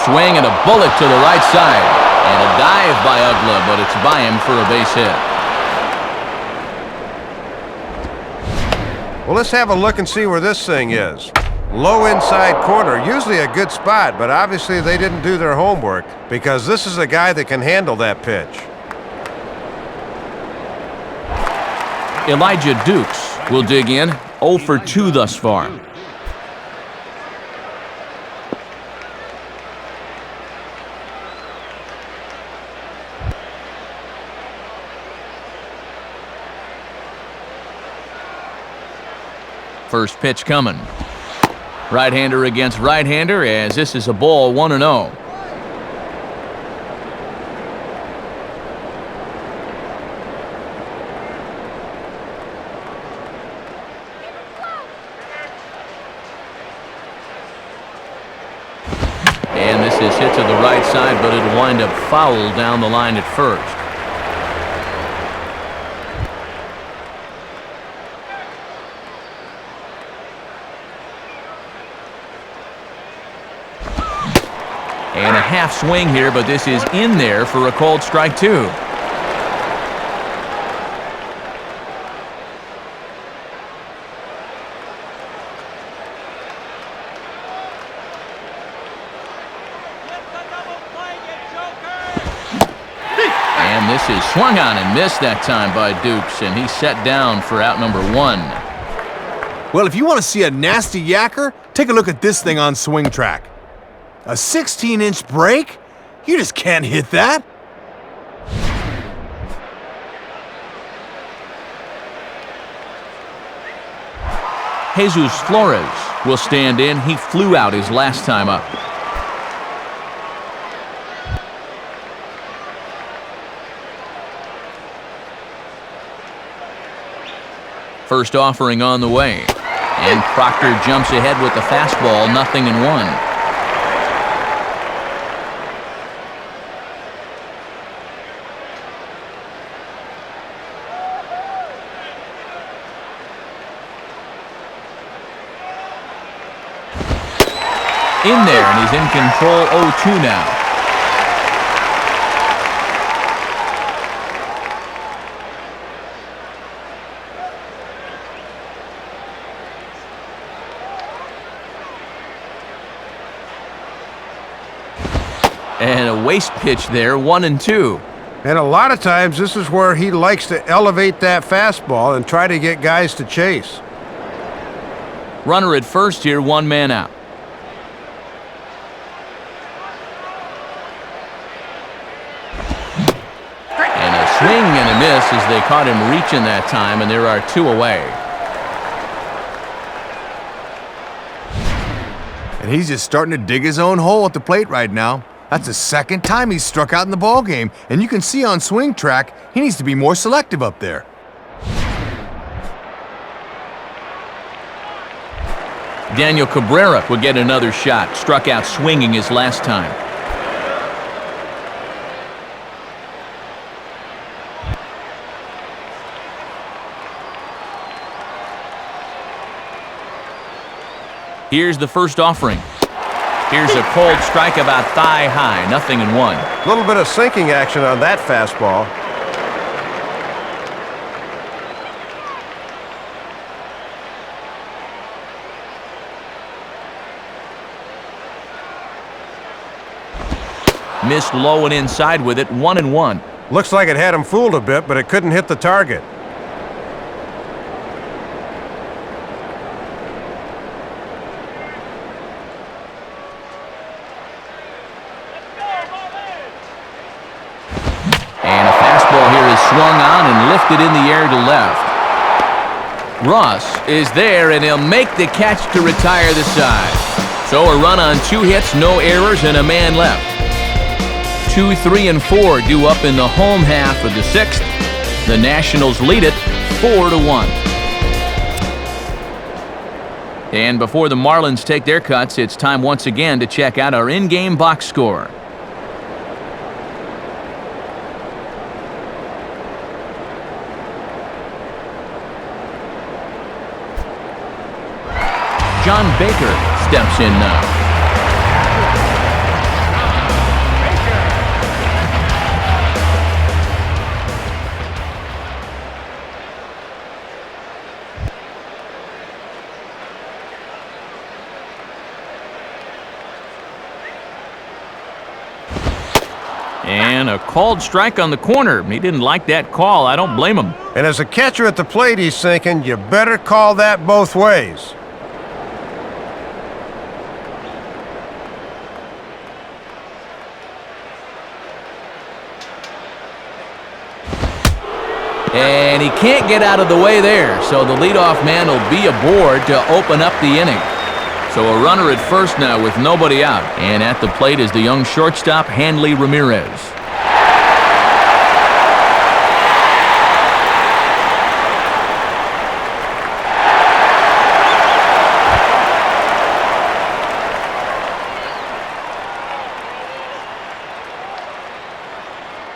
Speaker 1: Swing and a bullet to the right side. And a dive by Ugla, but it's by him for a base hit.
Speaker 4: Well, let's have a look and see where this thing is. Low inside corner, usually a good spot, but obviously they didn't do their homework because this is a guy that can handle that pitch.
Speaker 1: Elijah Dukes will dig in, 0 for 2 thus far. First pitch coming. Right-hander against right-hander as this is a ball 1-0. And this is hit to the right side, but it'll wind up foul down the line at first. And a half swing here, but this is in there for a called strike 2. And this is swung on and missed that time by Dukes, and he's set down for out number 1.
Speaker 2: Well, if you want to see a nasty yacker, take a look at this thing on Swing Track. A 16-inch break? You just can't hit that.
Speaker 1: Jesus Flores will stand in. He flew out his last time up. First offering on the way. And Proctor jumps ahead with the fastball, 0-1. In there, and he's in control, 0-2 now. And a waste pitch there, 1-2.
Speaker 4: And a lot of times, this is where he likes to elevate that fastball and try to get guys to chase.
Speaker 1: Runner at first here, 1 man out. And a swing and a miss as they caught him reaching that time, and there are 2 away.
Speaker 2: And he's just starting to dig his own hole at the plate right now. That's the second time he's struck out in the ballgame, and you can see on swing track, he needs to be more selective up there.
Speaker 1: Daniel Cabrera would get another shot, struck out swinging his last time. Here's the first offering. Here's a cold strike about thigh high, 0-1.
Speaker 4: A little bit of sinking action on that fastball.
Speaker 1: Missed low and inside with it, 1-1.
Speaker 4: Looks like it had him fooled a bit, but it couldn't hit the target.
Speaker 1: And a fastball here is swung on and lifted in the air to left. Ross is there, and he'll make the catch to retire the side. So a run on 2 hits, no errors, and a man left. 2, 3, and 4 due up in the home half of the 6th. The Nationals lead it 4-1. And before the Marlins take their cuts, it's time once again to check out our in-game box score. John Baker steps in now. And a called strike on the corner. He didn't like that call. I don't blame him.
Speaker 4: And as a catcher at the plate, he's thinking, you better call that both ways.
Speaker 1: And he can't get out of the way there, so the leadoff man will be aboard to open up the inning. So a runner at first now with nobody out. And at the plate is the young shortstop, Hanley Ramirez.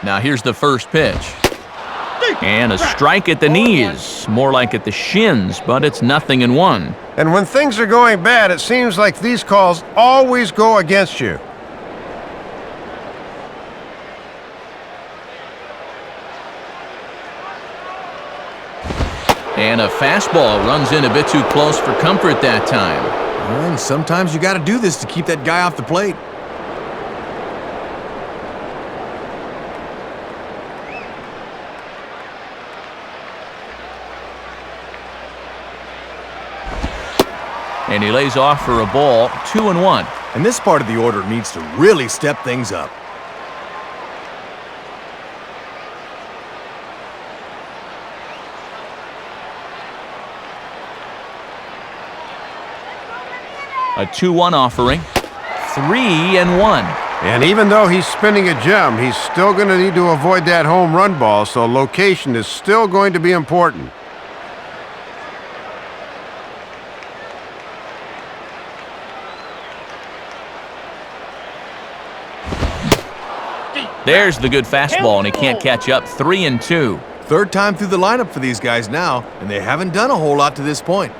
Speaker 1: Now here's the first pitch. And a strike at the knees, more like at the shins, but it's 0-1.
Speaker 4: And when things are going bad, it seems like these calls always go against you.
Speaker 1: And a fastball runs in a bit too close for comfort that time.
Speaker 2: And sometimes you got to do this to keep that guy off the plate.
Speaker 1: And he lays off for a ball, 2-1.
Speaker 2: And this part of the order needs to really step things up.
Speaker 1: A 2-1 offering. 3-1.
Speaker 4: And even though he's spinning a gem, he's still going to need to avoid that home run ball, so location is still going to be important.
Speaker 1: There's the good fastball, and he can't catch up. 3-2.
Speaker 2: Third time through the lineup for these guys now, and they haven't done a whole lot to this point.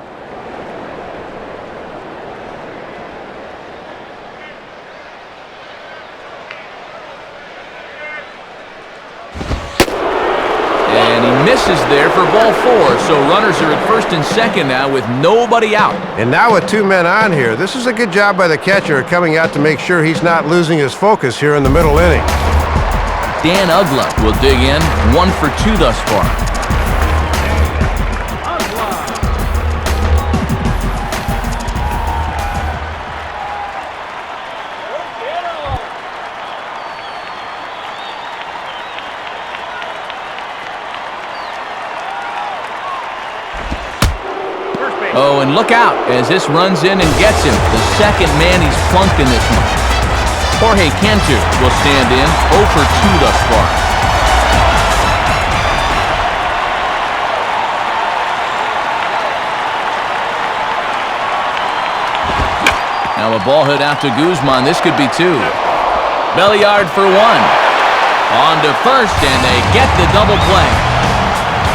Speaker 1: And he misses there for ball 4, so runners are at first and second now with nobody out.
Speaker 4: And now with 2 men on here, this is a good job by the catcher coming out to make sure he's not losing his focus here in the middle inning.
Speaker 1: Dan Ugla will dig in, 1 for 2 thus far. Oh, and look out as this runs in and gets him. The second man he's plunked in this one. Jorge Cantu will stand in, 0 for 2 thus far. Now a ball hit out to Guzman. This could be 2. Belliard for 1. On to first, and they get the double play.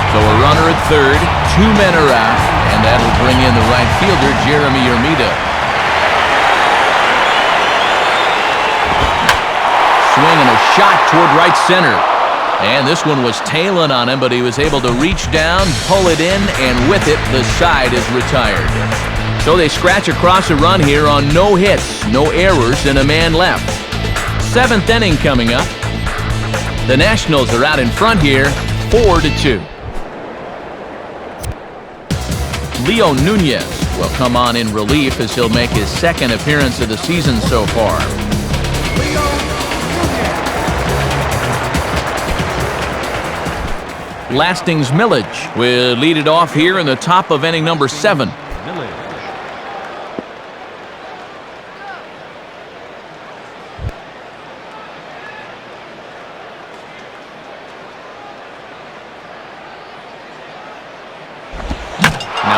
Speaker 1: So a runner at third, 2 men are out, and that'll bring in the right fielder, Jeremy Yermida. Swing and a shot toward right center. And this one was tailing on him, but he was able to reach down, pull it in, and with it, the side is retired. So they scratch across a run here on no hits, no errors, and a man left. 7th inning coming up. The Nationals are out in front here, 4-2. Leo Nunez will come on in relief as he'll make his 2nd appearance of the season so far. Lastings Millage will lead it off here in the top of inning number 7. Now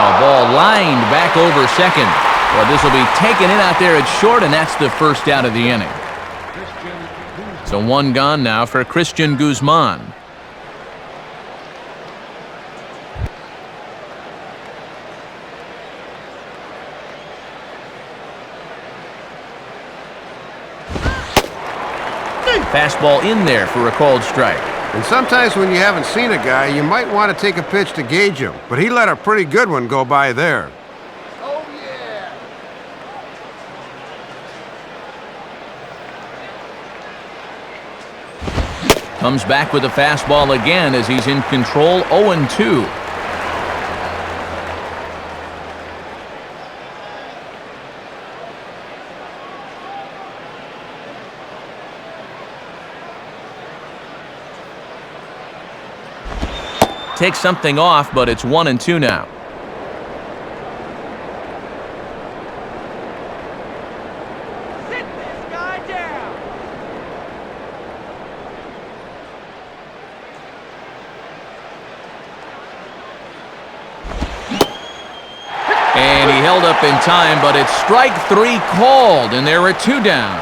Speaker 1: a ball lined back over second. Well, this will be taken in out there at short, and that's the first out of the inning. So 1 gone now for Christian Guzman. Fastball in there for a called strike.
Speaker 4: And sometimes when you haven't seen a guy, you might want to take a pitch to gauge him. But he let a pretty good one go by there.
Speaker 5: Oh, yeah.
Speaker 1: Comes back with a fastball again as he's in control, 0-2. Takes something off, but it's 1-2 now.
Speaker 5: Sit this guy down.
Speaker 1: And he held up in time, but it's strike 3 called, and there are 2 down.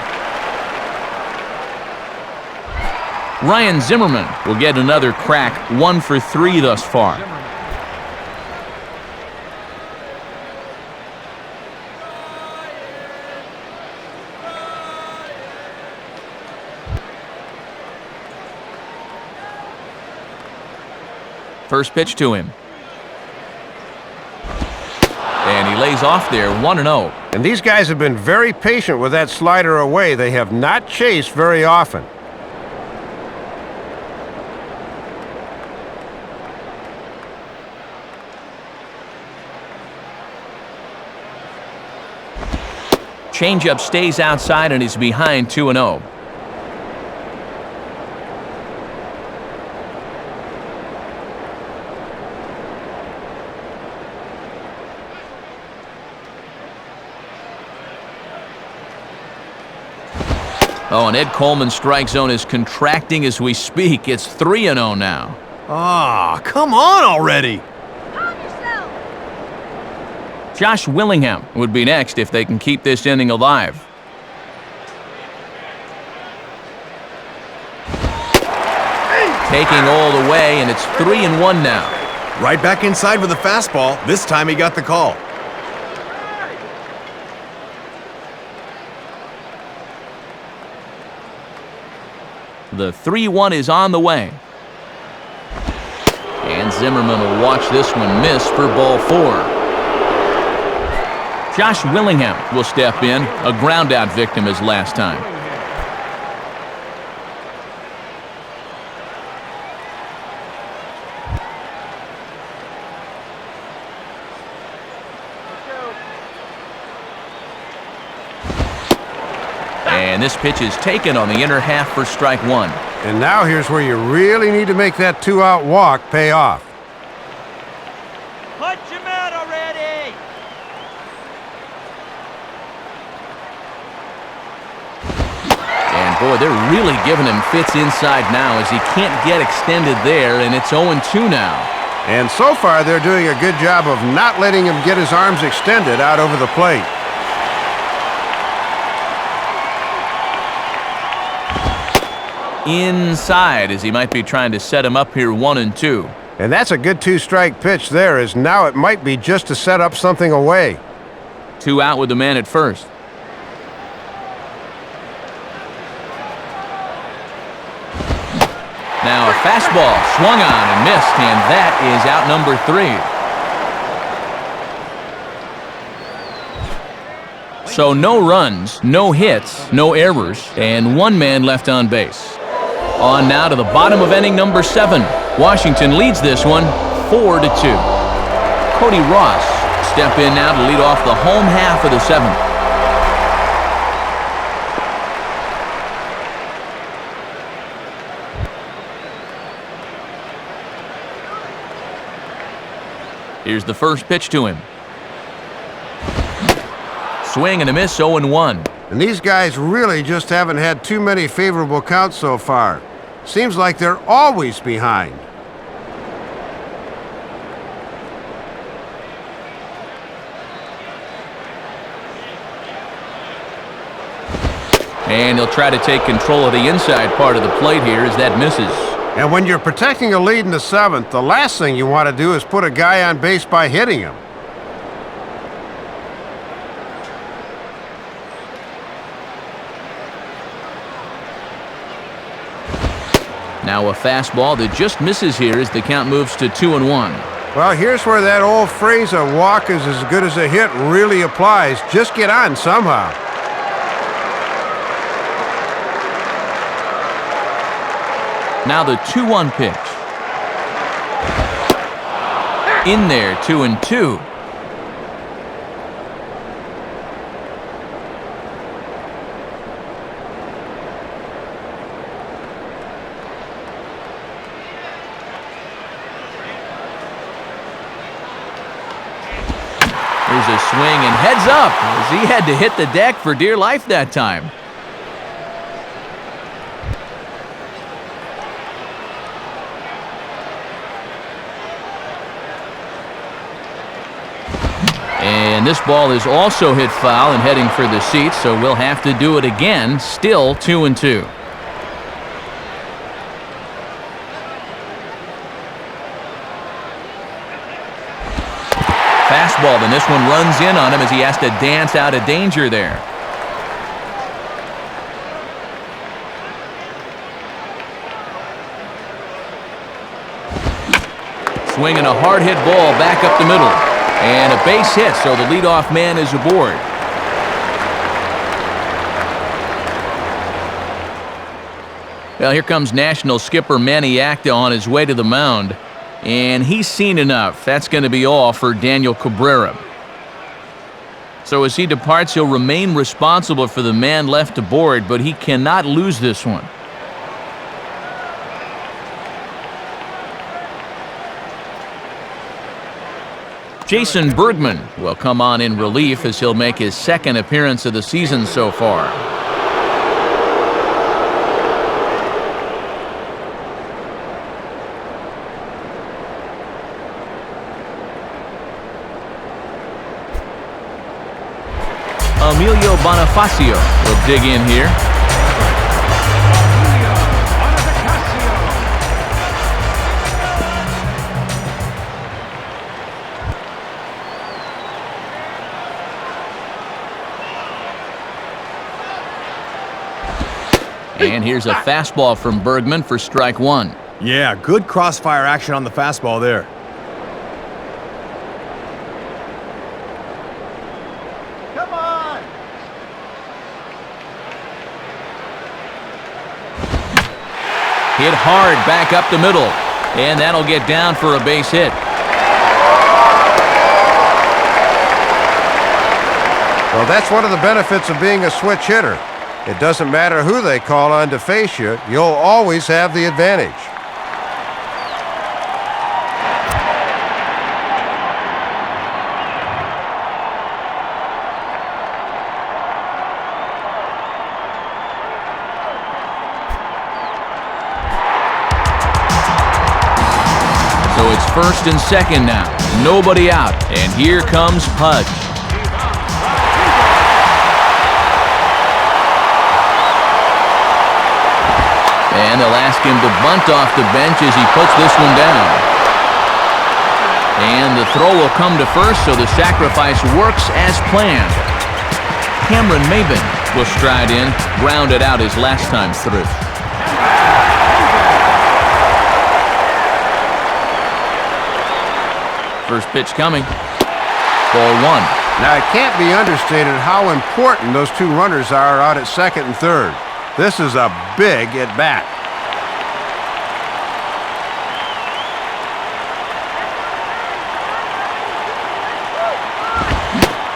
Speaker 1: Ryan Zimmerman will get another crack, 1 for 3 thus far. First pitch to him. And he lays off there, 1-0.
Speaker 4: And these guys have been very patient with that slider away. They have not chased very often.
Speaker 1: Changeup stays outside and is behind 2-0. Oh, and Ed Coleman's strike zone is contracting as we speak. It's 3-0 now.
Speaker 2: Ah, come on already!
Speaker 5: Calm yourself.
Speaker 1: Josh Willingham would be next if they can keep this inning alive. Taking all the way, and it's 3-1 now.
Speaker 2: Right back inside with a fastball. This time he got the call.
Speaker 1: The 3-1 is on the way. And Zimmerman will watch this one miss for ball 4. Josh Willingham will step in, a ground-out victim as last time. And this pitch is taken on the inner half for strike 1.
Speaker 4: And now here's where you really need to make that 2-out walk pay off.
Speaker 5: Punch him out already.
Speaker 1: And boy, they're really giving him fits inside now as he can't get extended there, and it's 0-2 now.
Speaker 4: And so far, they're doing a good job of not letting him get his arms extended out over the plate.
Speaker 1: Inside as he might be trying to set him up here 1-2.
Speaker 4: And that's a good 2-strike pitch there, as now it might be just to set up something away.
Speaker 1: 2 out with the man at first. Now a fastball swung on and missed, and that is out number 3. So no runs, no hits, no errors, and 1 man left on base. On now to the bottom of inning number 7. Washington leads this one 4-2. Cody Ross step in now to lead off the home half of the 7th. Here's the first pitch to him. Swing and a miss, 0-1.
Speaker 4: And these guys really just haven't had too many favorable counts so far. Seems like they're always behind.
Speaker 1: And he'll try to take control of the inside part of the plate here as that misses.
Speaker 4: And when you're protecting a lead in the 7th, the last thing you want to do is put a guy on base by hitting him.
Speaker 1: Now a fastball that just misses here as the count moves to 2-1.
Speaker 4: Well, here's where that old phrase, a walk is as good as a hit, really applies. Just get on somehow.
Speaker 1: Now the 2-1 pitch. In there, 2-2. There's a swing and heads up as he had to hit the deck for dear life that time. And this ball is also hit foul and heading for the seats, so we'll have to do it again. Still 2-2. Fastball, then this one runs in on him as he has to dance out of danger there. Swinging a hard hit ball back up the middle. And a base hit, so the leadoff man is aboard. Well, here comes National skipper Manny Acta on his way to the mound. And he's seen enough. That's going to be all for Daniel Cabrera. So as he departs, he'll remain responsible for the man left aboard, but he cannot lose this one. Jason Bergman will come on in relief as he'll make his second appearance of the season so far. Emilio Bonifacio will dig in here. And here's a fastball from Bergman for strike one.
Speaker 2: Yeah, good crossfire action on the fastball there.
Speaker 3: Come on!
Speaker 1: Hit hard back up the middle. And that'll get down for a base hit.
Speaker 4: Well, that's one of the benefits of being a switch hitter. It doesn't matter who they call on to face you, you'll always have the advantage.
Speaker 1: So it's first and second now. Nobody out. And here comes Pudge. And they'll ask him to bunt off the bench as he puts this one down. And the throw will come to first, so the sacrifice works as planned. Cameron Maben will stride in, grounded out his last time through. First pitch coming. Ball one.
Speaker 4: Now, it can't be understated how important those two runners are out at second and third. This is a big at-bat.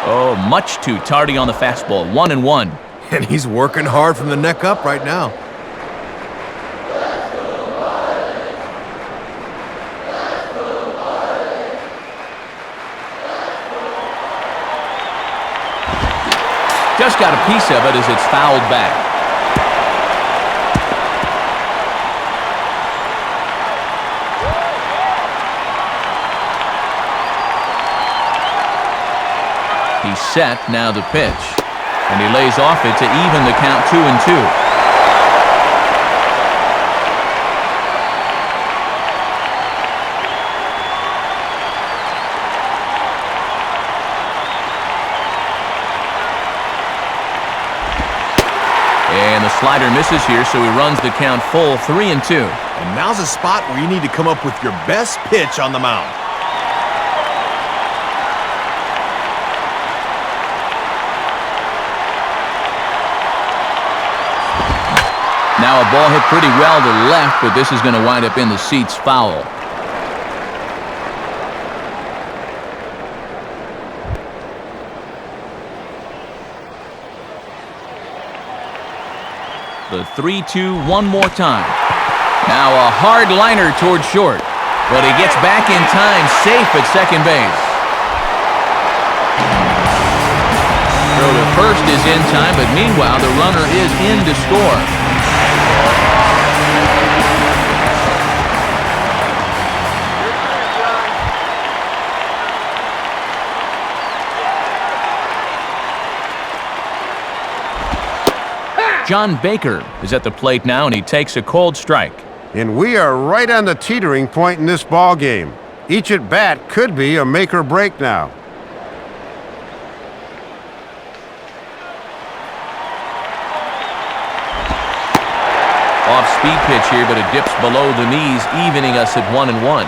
Speaker 1: Oh, much too tardy on the fastball. 1-1.
Speaker 2: And he's working hard from the neck up right now.
Speaker 1: Just got a piece of it as it's fouled back. He's set, now the pitch. And he lays off it to even the count 2-2. And the slider misses here, so he runs the count full 3-2.
Speaker 2: And now's a spot where you need to come up with your best pitch on the mound.
Speaker 1: Now a ball hit pretty well to left, but this is going to wind up in the seats foul. The 3-2 one more time. Now a hard liner toward short, but he gets back in time, safe at second base. Throw to first is in time, but meanwhile the runner is in to score. John Baker is at the plate now, and he takes a cold strike.
Speaker 4: And we are right on the teetering point in this ball game. Each at-bat could be a make or break now.
Speaker 1: Off-speed pitch here, but it dips below the knees, evening us at 1-1.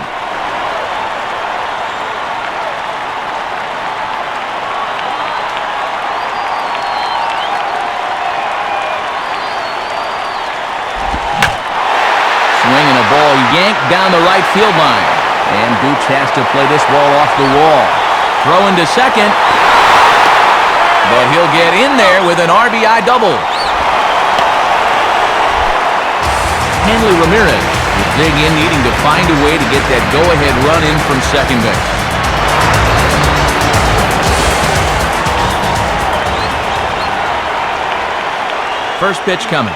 Speaker 1: Swinging a ball yanked down the right field line. And Gooch has to play this ball off the wall. Throwing to second. But he'll get in there with an RBI double. Hanley Ramirez will dig in, needing to find a way to get that go-ahead run in from second base. First pitch coming.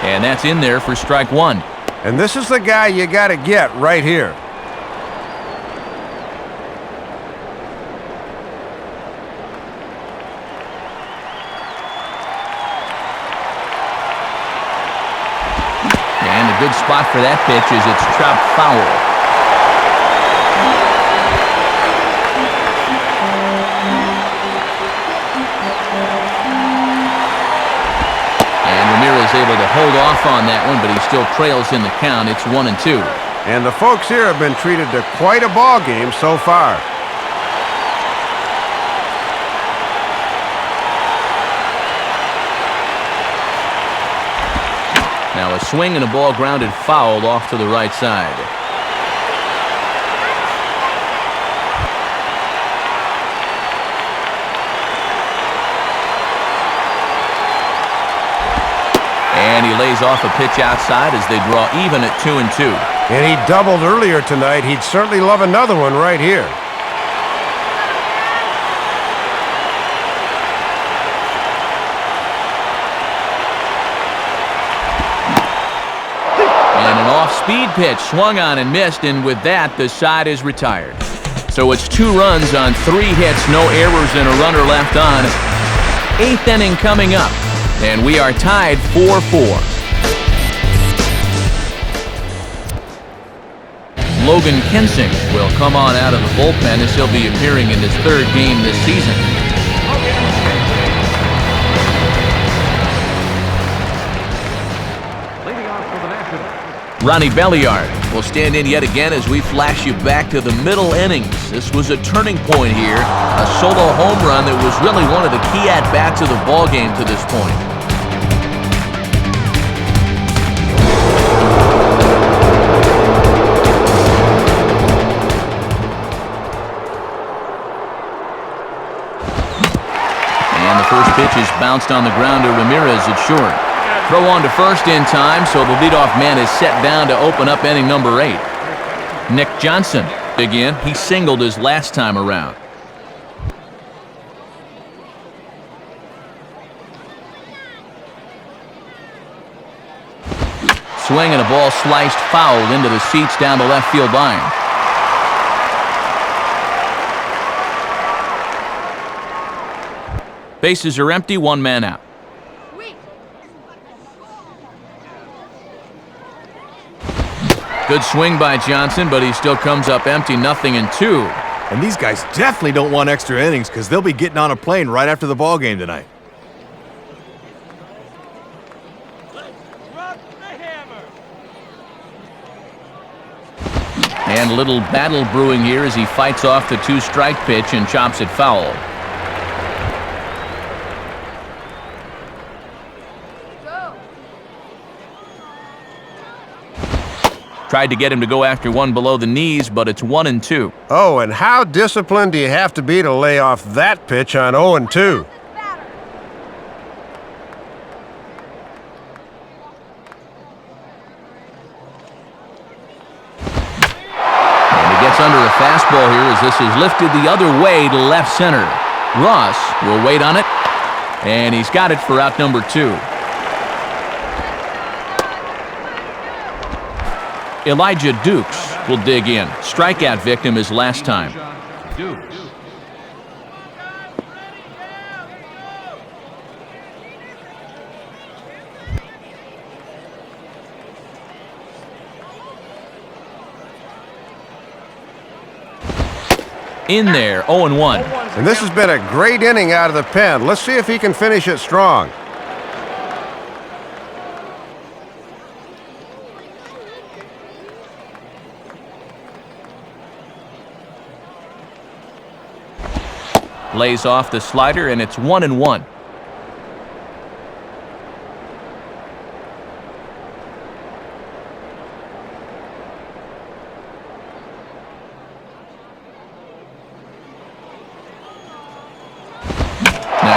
Speaker 1: And that's in there for strike one.
Speaker 4: And this is the guy you got to get right here.
Speaker 1: good spot for that pitch as it's chopped foul. And Ramirez able to hold off on that one, but he still trails in the count. It's 1-2.
Speaker 4: And the folks here have been treated to quite a ball game so far.
Speaker 1: Now a swing and a ball grounded foul off to the right side. And he lays off a pitch outside as they draw even at 2-2.
Speaker 4: And he doubled earlier tonight. He'd certainly love another one right here.
Speaker 1: And an off-speed pitch swung on and missed, and with that, the side is retired. So it's 2 runs on 3 hits, no errors, and a runner left on. 8th inning coming up, and we are tied 4-4. Logan Kensing will come on out of the bullpen as he'll be appearing in his 3rd game this season. Ronnie Belliard will stand in yet again as we flash you back to the middle innings. This was a turning point here, a solo home run that was really one of the key at-bats of the ballgame to this point. And the first pitch is bounced on the ground to Ramirez at short. Throw on to first in time, so the leadoff man is set down to open up inning number 8. Nick Johnson again. He singled his last time around. Swing and a ball sliced foul into the seats down the left field line. Bases are empty, 1 man out. Good swing by Johnson, but he still comes up empty, 0-2.
Speaker 2: And these guys definitely don't want extra innings because they'll be getting on a plane right after the ball game tonight.
Speaker 5: Drop the hammer.
Speaker 1: And a little battle brewing here as he fights off the 2-strike pitch and chops it foul. Tried to get him to go after one below the knees, but it's 1-2.
Speaker 4: Oh, and how disciplined do you have to be to lay off that pitch on 0-2?
Speaker 1: And he gets under a fastball here as this is lifted the other way to left center. Ross will wait on it, and he's got it for out number 2. Elijah Dukes will dig in. Strikeout victim his last time. In there, 0-1.
Speaker 4: And this has been a great inning out of the pen. Let's see if he can finish it strong.
Speaker 1: Lays off the slider, and it's 1-1. Now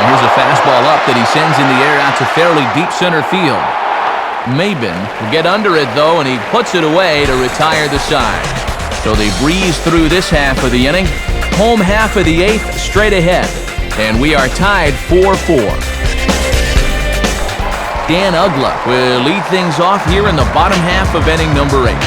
Speaker 1: here's a fastball up that he sends in the air out to fairly deep center field. Maben will get under it, though, and he puts it away to retire the side. So they breeze through this half of the inning. Home half of the 8th straight ahead, and we are tied 4-4. Dan Uggla will lead things off here in the bottom half of inning number 8.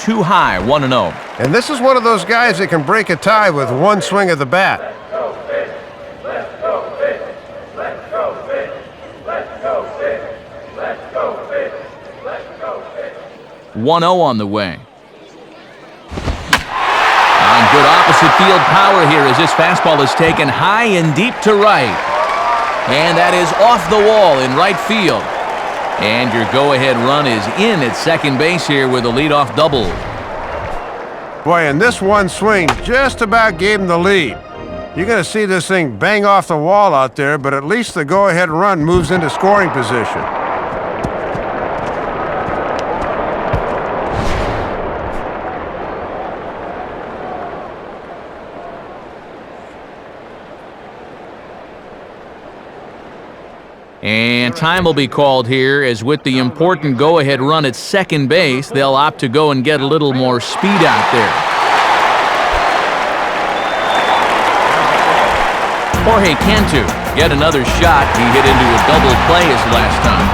Speaker 1: too high, 1-0.
Speaker 4: And this is one of those guys that can break a tie with one swing of the bat.
Speaker 1: 1-0 on the way. On good opposite field power here as this fastball is taken high and deep to right. And that is off the wall in right field. And your go-ahead run is in at second base here with a leadoff double.
Speaker 4: Boy, and this one swing just about gave him the lead. You're going to see this thing bang off the wall out there, but at least the go-ahead run moves into scoring position.
Speaker 1: And time will be called here, as with the important go-ahead run at second base, they'll opt to go and get a little more speed out there. Jorge Cantu, yet another shot. He hit into a double play his last time.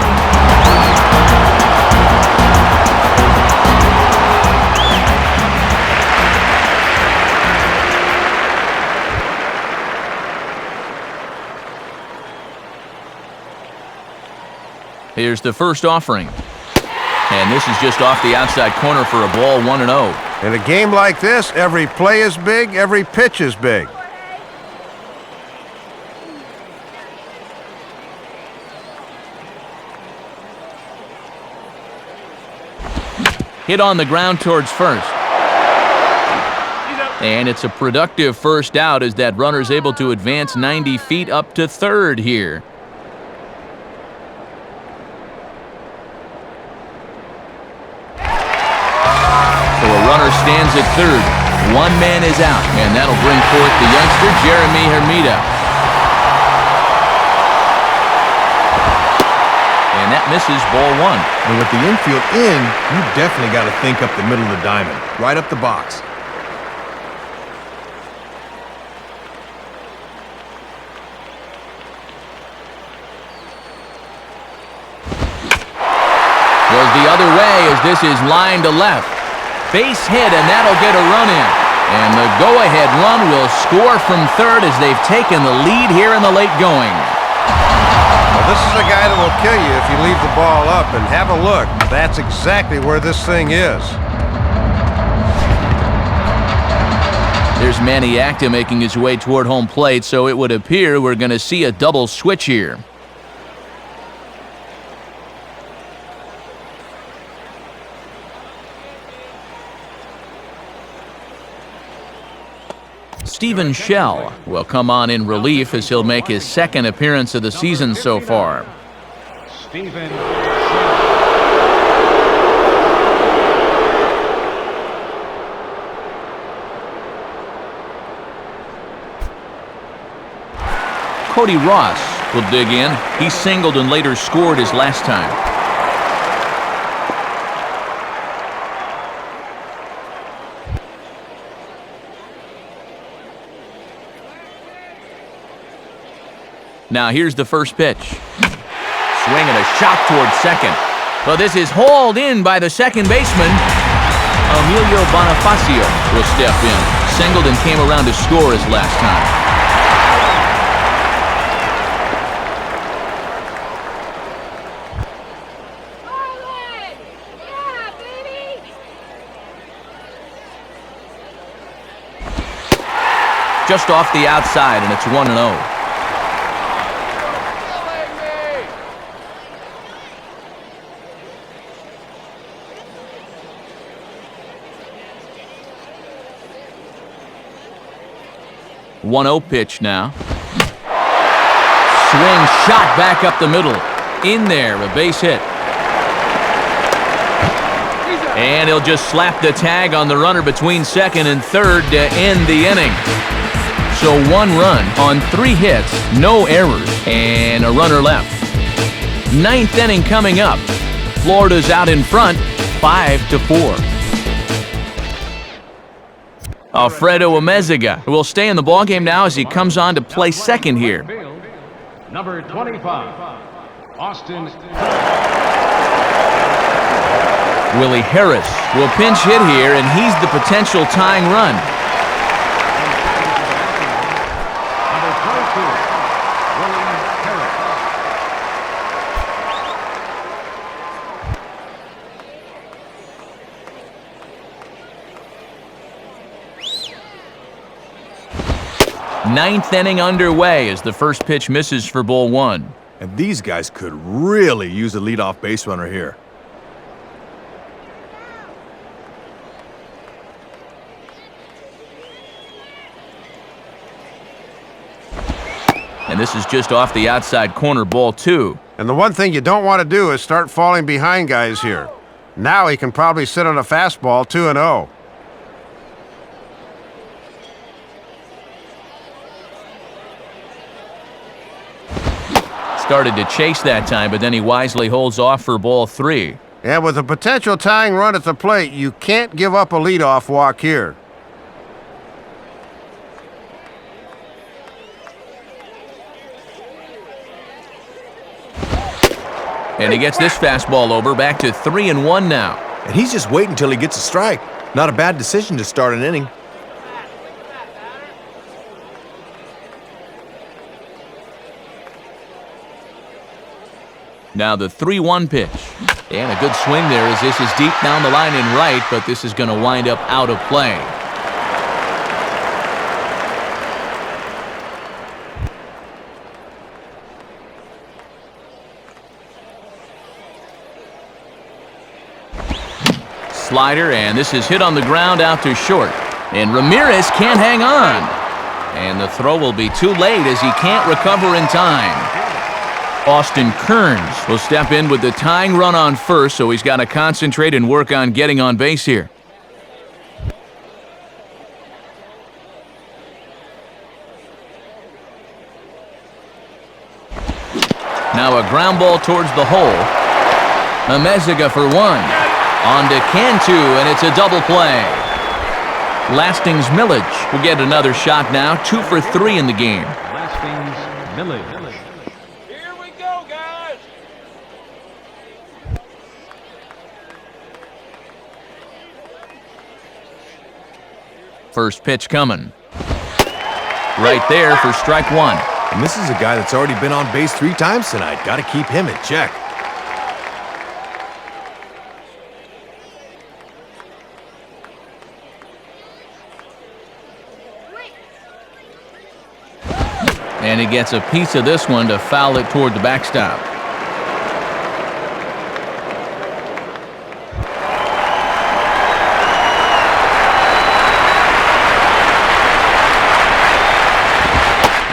Speaker 1: Here's the first offering. And this is just off the outside corner for a ball, 1-0.
Speaker 4: In a game like this, every play is big, every pitch is big.
Speaker 1: Hit on the ground towards first. And it's a productive first out as that runner's able to advance 90 feet up to third here. So a runner stands at third. One man is out, and that'll bring forth the youngster, Jeremy Hermida. And that misses, ball one.
Speaker 2: And with the infield in, you definitely got to think up the middle of the diamond, right up the box.
Speaker 1: Goes the other way as this is lined to left. Base hit, and that'll get a run in. And the go-ahead run will score from third as they've taken the lead here in the late going.
Speaker 4: Well, this is a guy that will kill you if you leave the ball up, and have a look. That's exactly where this thing is.
Speaker 1: There's Manny Acta making his way toward home plate, so it would appear we're going to see a double switch here. Stephen Shell will come on in relief as he'll make his second appearance of the season so far.
Speaker 3: Stephen.
Speaker 1: Cody Ross will dig in. He singled and later scored his last time. Now here's the first pitch. Swing and a shot towards second. But this is hauled in by the second baseman. Emilio Bonifacio will step in. Singled and came around to score his last time.
Speaker 5: Marlins! Yeah, baby!
Speaker 1: Just off the outside, and it's 1-0. One-0 pitch now. Swing, shot back up the middle. In there, a base hit. And he'll just slap the tag on the runner between second and third to end the inning. So one run on 3 hits, no errors, and a runner left. 9th inning coming up. Florida's out in front, 5-4. Alfredo Amezaga will stay in the ballgame now as he comes on to play second here.
Speaker 3: Number 25, Austin.
Speaker 1: Willie Harris will pinch hit here, and he's the potential tying run.
Speaker 3: Number 22, Willie Harris.
Speaker 1: Ninth inning underway as the first pitch misses for ball one.
Speaker 2: And these guys could really use a leadoff base runner here.
Speaker 1: And this is just off the outside corner, ball two.
Speaker 4: And the one thing you don't want to do is start falling behind guys here. Now he can probably sit on a fastball 2-0.
Speaker 1: Started to chase that time, but then he wisely holds off for ball three.
Speaker 4: And with a potential tying run at the plate, you can't give up a leadoff walk here.
Speaker 1: And he gets this fastball over, back to 3-1 now.
Speaker 2: And he's just waiting until he gets a strike. Not a bad decision to start an inning.
Speaker 1: Now the 3-1 pitch. And a good swing there as this is deep down the line and right, but this is going to wind up out of play. Slider, and this is hit on the ground out to short. And Ramirez can't hang on. And the throw will be too late as he can't recover in time. Austin Kearns will step in with the tying run on first, so he's got to concentrate and work on getting on base here. Now a ground ball towards the hole. Amezaga for one. On to Cantu, and it's a double play. Lasting's Millage will get another shot now, 2 for 3 in the game.
Speaker 3: Lasting's Millage.
Speaker 5: Here we go, guys.
Speaker 1: First pitch coming. Right there for strike one.
Speaker 2: And this is a guy that's already been on base 3 times tonight. Got to keep him in check.
Speaker 1: And he gets a piece of this one to foul it toward the backstop.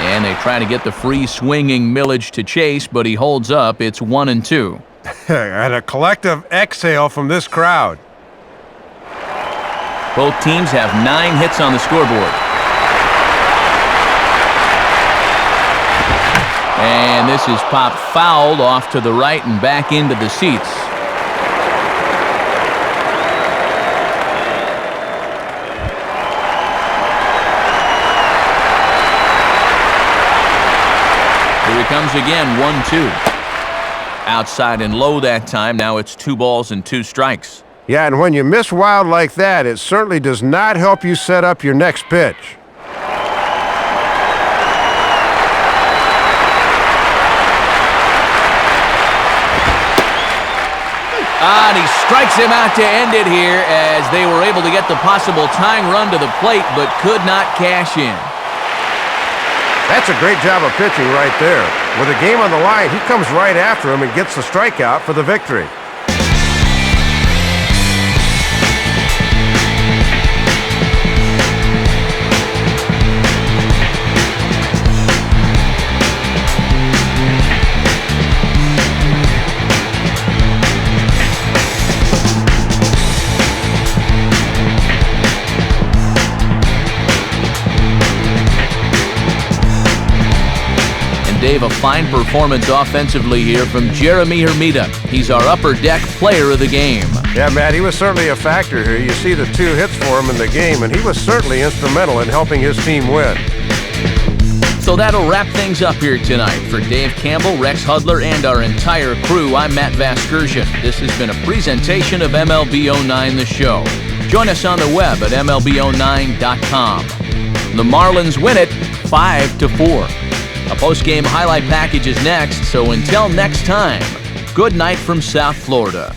Speaker 1: And they try to get the free swinging Millage to chase, but he holds up. It's 1-2.
Speaker 4: And a collective exhale from this crowd.
Speaker 1: Both teams have 9 hits on the scoreboard. And this is popped fouled off to the right and back into the seats. Here he comes again, 1-2. Outside and low that time. Now it's 2 balls and 2 strikes.
Speaker 4: Yeah, and when you miss wild like that, it certainly does not help you set up your next pitch.
Speaker 1: And he strikes him out to end it here as they were able to get the possible tying run to the plate but could not cash in.
Speaker 4: That's a great job of pitching right there. With the game on the line, he comes right after him and gets the strikeout for the victory.
Speaker 1: Dave, a fine performance offensively here from Jeremy Hermida. He's our upper deck player of the game.
Speaker 4: Yeah, Matt, he was certainly a factor here. You see the 2 hits for him in the game, and he was certainly instrumental in helping his team win.
Speaker 1: So that'll wrap things up here tonight. For Dave Campbell, Rex Hudler, and our entire crew, I'm Matt Vasgersian. This has been a presentation of MLB 09 The Show. Join us on the web at MLB09.com. The Marlins win it 5-4. A post-game highlight package is next, so until next time, good night from South Florida.